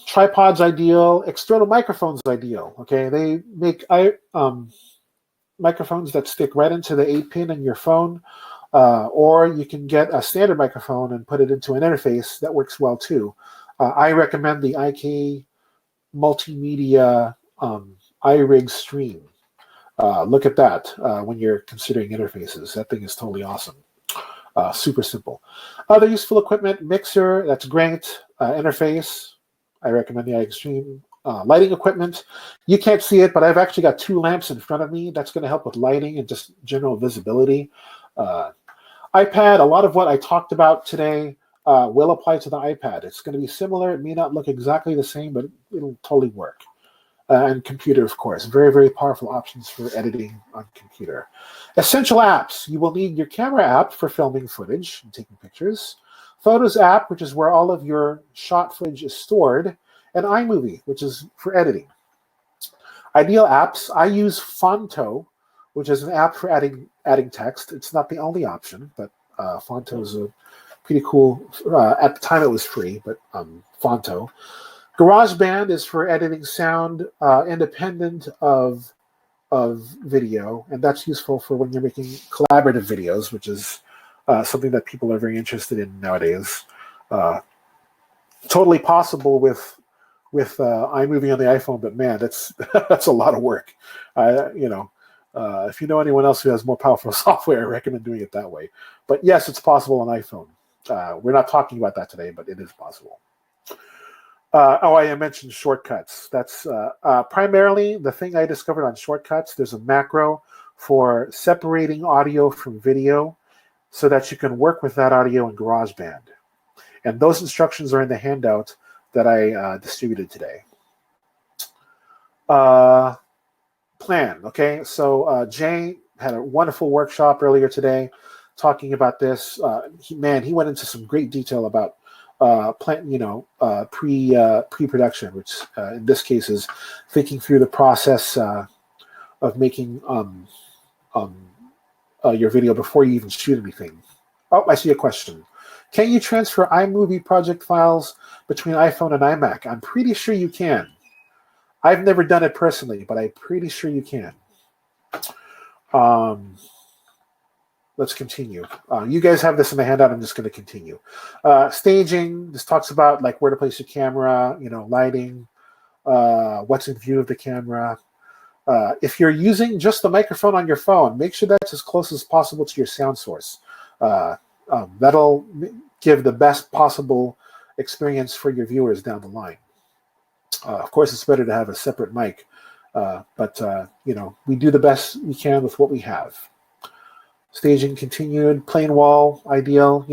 Tripods ideal. External microphones ideal. Okay, they make microphones that stick right into the 8-pin in your phone, or you can get a standard microphone and put it into an interface that works well too. I recommend the IK Multimedia iRig Stream. Look at that when you're considering interfaces. That thing is totally awesome. Super simple. Other useful equipment, mixer, that's great. Interface, I recommend the iExtreme. Lighting equipment, you can't see it, but I've actually got 2 lamps in front of me. That's going to help with lighting and just general visibility. iPad, a lot of what I talked about today will apply to the iPad. It's going to be similar. It may not look exactly the same, but it'll totally work. And computer, of course. Very, very powerful options for editing on computer. Essential apps. You will need your camera app for filming footage and taking pictures. Photos app, which is where all of your shot footage is stored. And iMovie, which is for editing. Ideal apps. I use Fonto, which is an app for adding text. It's not the only option, but Fonto is a pretty cool. At the time, it was free, but Fonto. GarageBand is for editing sound independent of video, and that's useful for when you're making collaborative videos, which is something that people are very interested in nowadays. Totally possible with iMovie on the iPhone, but man, that's that's a lot of work. If you know anyone else who has more powerful software, I recommend doing it that way. But yes, it's possible on iPhone. We're not talking about that today, but it is possible. I mentioned shortcuts. That's primarily the thing I discovered on shortcuts. There's a macro for separating audio from video so that you can work with that audio in GarageBand. And those instructions are in the handout that I distributed today. Plan, okay? So Jay had a wonderful workshop earlier today talking about this. He went into some great detail about pre-production, which in this case is thinking through the process of making your video before you even shoot anything. Oh, I see a question. Can you transfer iMovie project files between iPhone and iMac? I'm pretty sure you can. I've never done it personally, but I'm pretty sure you can. Let's continue. You guys have this in the handout. I'm just going to continue. Staging. This talks about like where to place your camera, lighting, what's in view of the camera. If you're using just the microphone on your phone, make sure that's as close as possible to your sound source. That'll give the best possible experience for your viewers down the line. Of course, it's better to have a separate mic, but we do the best we can with what we have. Staging continued. Plain wall, ideal.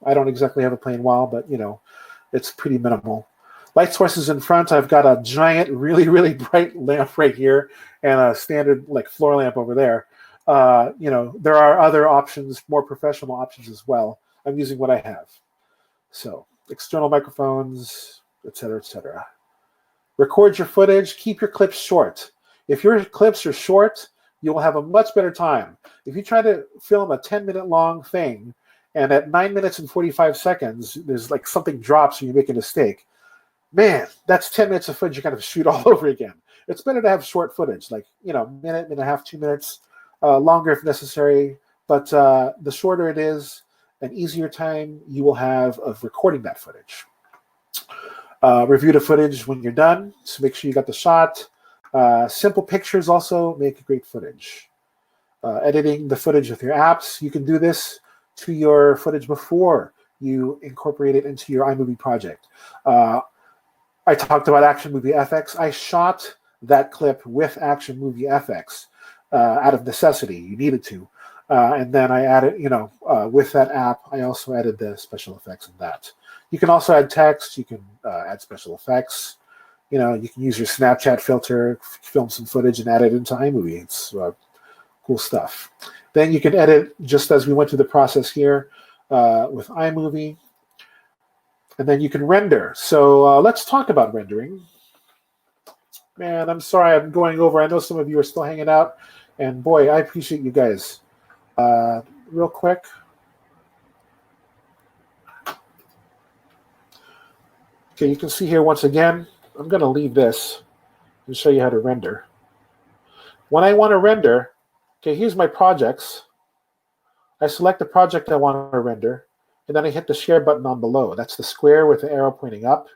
I don't exactly have a plain wall, but, it's pretty minimal. Light sources in front. I've got a giant, really, really bright lamp right here and a standard, floor lamp over there. There are other options, more professional options as well. I'm using what I have. So, external microphones, etc., etc. Record your footage. Keep your clips short. If your clips are short, you will have a much better time. If you try to film a 10-minute long thing, and at 9 minutes and 45 seconds, there's something drops or you make a mistake, man, that's 10 minutes of footage you got to shoot all over again. It's better to have short footage, minute and a half, 2 minutes, longer if necessary. But the shorter it is, an easier time you will have of recording that footage. Review the footage when you're done, so make sure you got the shot. Simple pictures also make great footage. Editing the footage with your apps, you can do this to your footage before you incorporate it into your iMovie project. I talked about Action Movie FX. I shot that clip with Action Movie FX out of necessity. You needed to. And then I added, with that app, I also added the special effects in that. You can also add text. You can add special effects. You can use your Snapchat filter, film some footage, and add it into iMovie. It's cool stuff. Then you can edit just as we went through the process here with iMovie. And then you can render. So let's talk about rendering. Man, I'm sorry I'm going over. I know some of you are still hanging out. And boy, I appreciate you guys. Real quick. Okay, you can see here once again, I'm going to leave this and show you how to render. When I want to render, okay, here's my projects. I select the project I want to render, and then I hit the share button on below. That's the square with the arrow pointing up.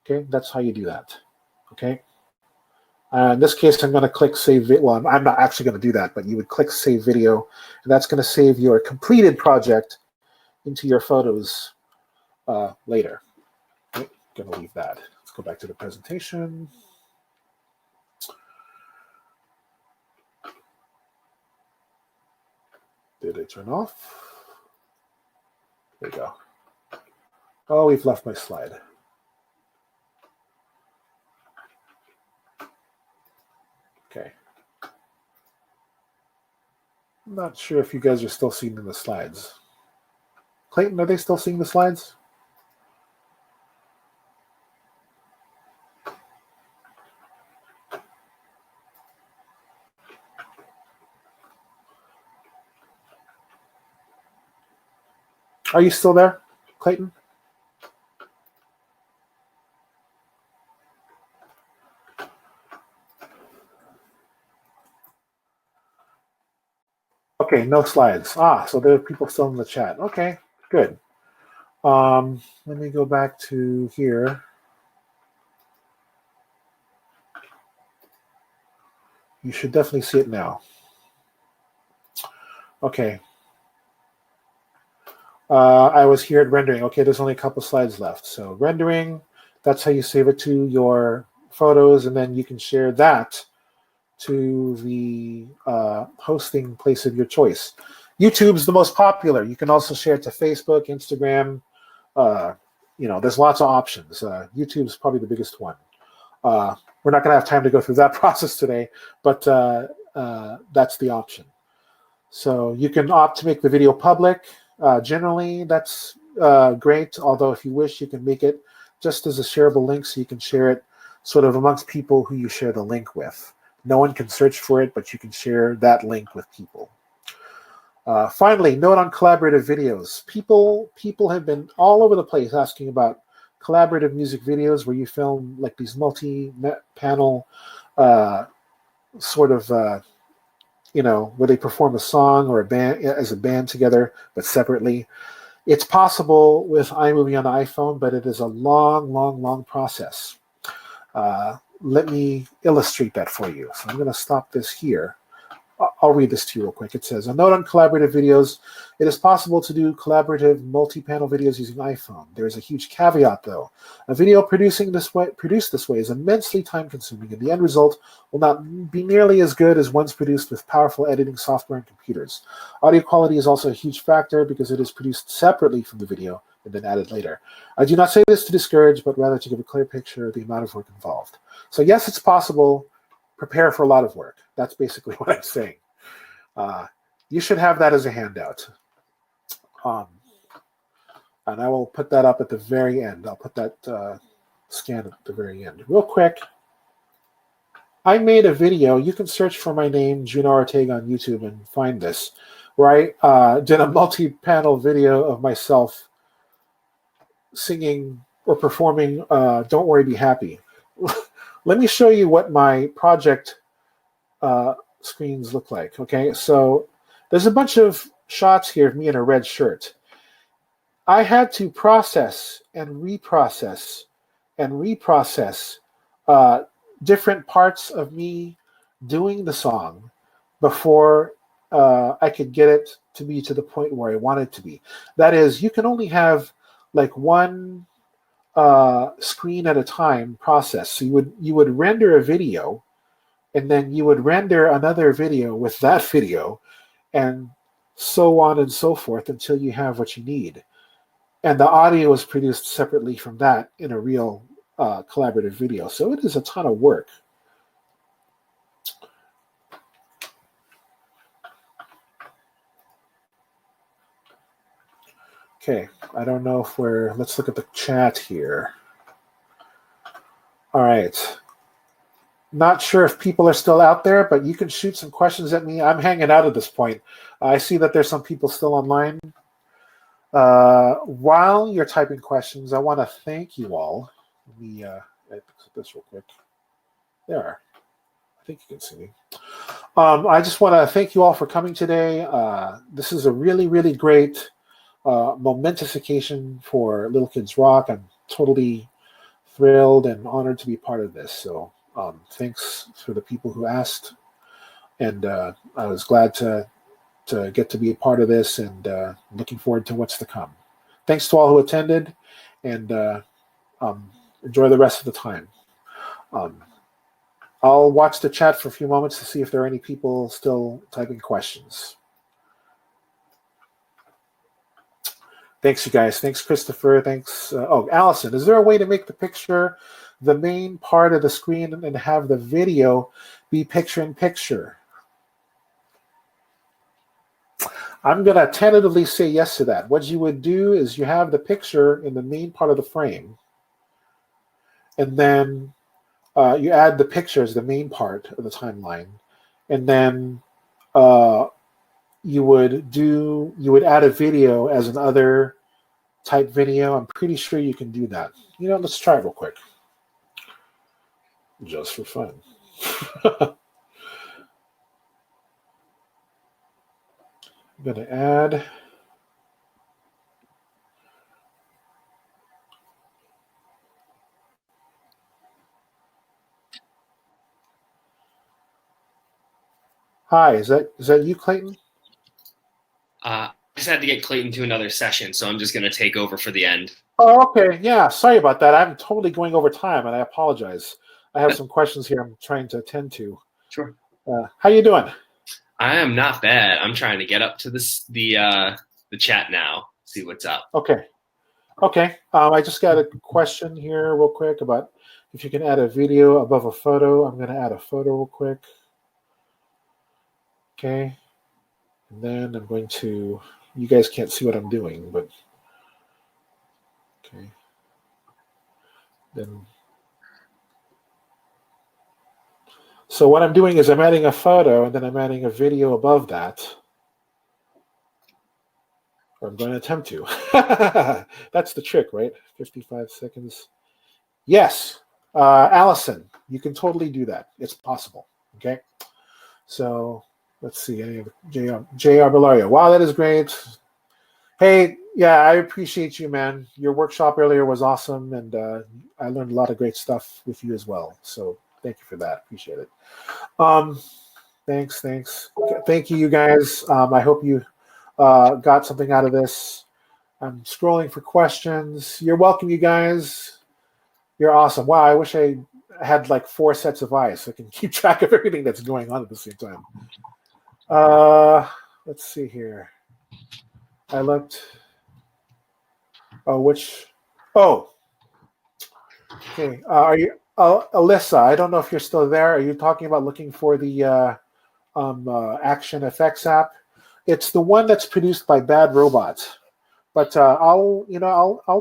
Okay, that's how you do that. Okay. In this case, I'm going to click Save Video. Well, I'm not actually going to do that, but you would click Save Video, and that's going to save your completed project into your photos later. Okay, going to leave that. Let's go back to the presentation. Did it turn off? There we go. Oh, we've left my slide. Okay. I'm not sure if you guys are still seeing the slides. Clayton, are they still seeing the slides? Are you still there, Clayton? Okay, no slides. So there are people still in the chat. Okay, good. Let me go back to here. You should definitely see it now. Okay. I was here at rendering. Okay, there's only a couple slides left. So rendering, that's how you save it to your photos, and then you can share that to the hosting place of your choice. YouTube's the most popular. You can also share it to Facebook, Instagram. There's lots of options. YouTube's probably the biggest one. We're not going to have time to go through that process today, but that's the option. So you can opt to make the video public. Generally, that's great, although if you wish, you can make it just as a shareable link so you can share it sort of amongst people who you share the link with. No one can search for it, but you can share that link with people. Finally, note on collaborative videos. People have been all over the place asking about collaborative music videos where you film like these multi-panel sort of where they perform a song or a band as a band together, but separately. It's possible with iMovie on the iPhone, but it is a long process. Let me illustrate that for you. So I'm going to stop this here. I'll read this to you real quick. It says, a note on collaborative videos. It is possible to do collaborative multi-panel videos using iPhone. There is a huge caveat, though. A video produced this way is immensely time-consuming, and the end result will not be nearly as good as ones produced with powerful editing software and computers. Audio quality is also a huge factor because it is produced separately from the video and then added later. I do not say this to discourage, but rather to give a clear picture of the amount of work involved. So yes, it's possible. Prepare for a lot of work. That's basically what I'm saying. You should have that as a handout. And I will put that up at the very end. I'll put that scan at the very end. Real quick, I made a video. You can search for my name, Juno Ortega, on YouTube and find this, where I did a multi-panel video of myself singing or performing Don't Worry, Be Happy. Let me show you what my project screens look like. Okay, so there's a bunch of shots here of me in a red shirt. I had to process and reprocess different parts of me doing the song before I could get it to be to the point where I want it to be. That is, you can only have like one screen at a time process. So you would render a video, and then you would render another video with that video, and so on and so forth until you have what you need. And the audio is produced separately from that in a real collaborative video. So it is a ton of work. Okay, I don't know if let's look at the chat here. All right. Not sure if people are still out there, but you can shoot some questions at me. I'm hanging out at this point. I see that there's some people still online. While you're typing questions, I want to thank you all. Let me put this real quick. There. I think you can see me. I just want to thank you all for coming today. This is a really, really great momentous occasion for Little Kids Rock. I'm totally thrilled and honored to be part of this. So thanks for the people who asked. And I was glad to get to be a part of this, and looking forward to what's to come. Thanks to all who attended, and enjoy the rest of the time. I'll watch the chat for a few moments to see if there are any people still typing questions. Thanks, you guys. Thanks, Christopher. Thanks. Allison, is there a way to make the picture the main part of the screen and have the video be picture-in-picture? I'm going to tentatively say yes to that. What you would do is you have the picture in the main part of the frame, and then you add the picture as the main part of the timeline, and then you would add a video as an other type video. I'm pretty sure you can do that. Let's try it real quick, just for fun. I'm going to add. Hi, is that you, Clayton? I just had to get Clayton to another session, so I'm just going to take over for the end. Oh, okay. Yeah, sorry about that. I'm totally going over time, and I apologize. I have some questions here I'm trying to attend to. Sure. How you doing? I am not bad. I'm trying to get up to the chat now, see what's up. Okay. I just got a question here real quick about if you can add a video above a photo. I'm going to add a photo real quick. Okay. And then I'm going to, you guys can't see what I'm doing, but okay. Then, so what I'm doing is I'm adding a photo, and then I'm adding a video above that. Or I'm going to attempt to. That's the trick, right? 55 seconds. Yes. Allison, you can totally do that. It's possible. Okay. So let's see. J.R. Bellario. Wow, that is great. Hey, yeah, I appreciate you, man. Your workshop earlier was awesome, and I learned a lot of great stuff with you as well. So thank you for that. Appreciate it. Thanks. Okay, thank you, you guys. I hope you got something out of this. I'm scrolling for questions. You're welcome, you guys. You're awesome. Wow, I wish I had like 4 sets of eyes so I can keep track of everything that's going on at the same time. Let's see here. I looked. Okay. Are you, Alyssa? I don't know if you're still there. Are you talking about looking for the Action Effects app? It's the one that's produced by Bad Robot. But I'll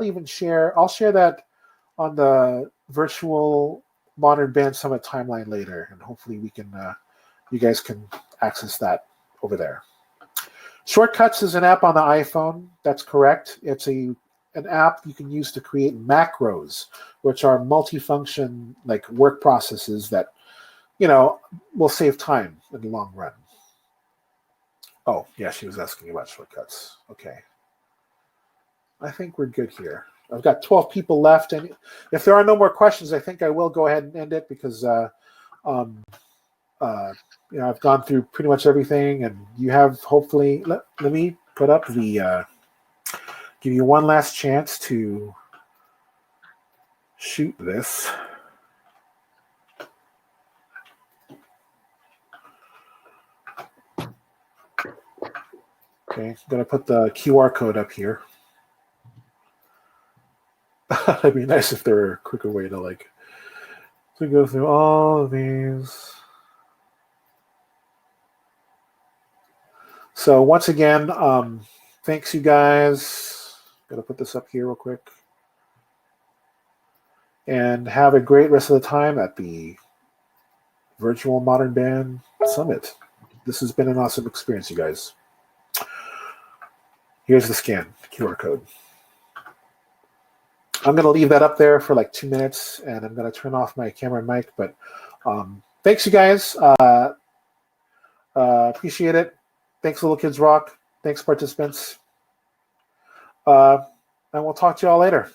even share. I'll share that on the virtual Modern Band Summit timeline later, and hopefully we can. You guys can access that over there. Shortcuts is an app on the iPhone. That's correct. It's an app you can use to create macros, which are multifunction like work processes that will save time in the long run. Oh, yeah, she was asking about shortcuts. Okay. I think we're good here. I've got 12 people left, and if there are no more questions, I think I will go ahead and end it because I've gone through pretty much everything, and you have hopefully. Let me put up the. Give you one last chance to shoot this. Okay, I'm gonna put the QR code up here. It'd be nice if there were a quicker way to go through all of these. So once again, thanks you guys. Gotta put this up here real quick. And have a great rest of the time at the Virtual Modern Band Summit. This has been an awesome experience, you guys. Here's the scan, QR code. I'm going to leave that up there for like 2 minutes, and I'm going to turn off my camera and mic. But thanks, you guys. Appreciate it. Thanks, Little Kids Rock. Thanks, participants. And we'll talk to you all later.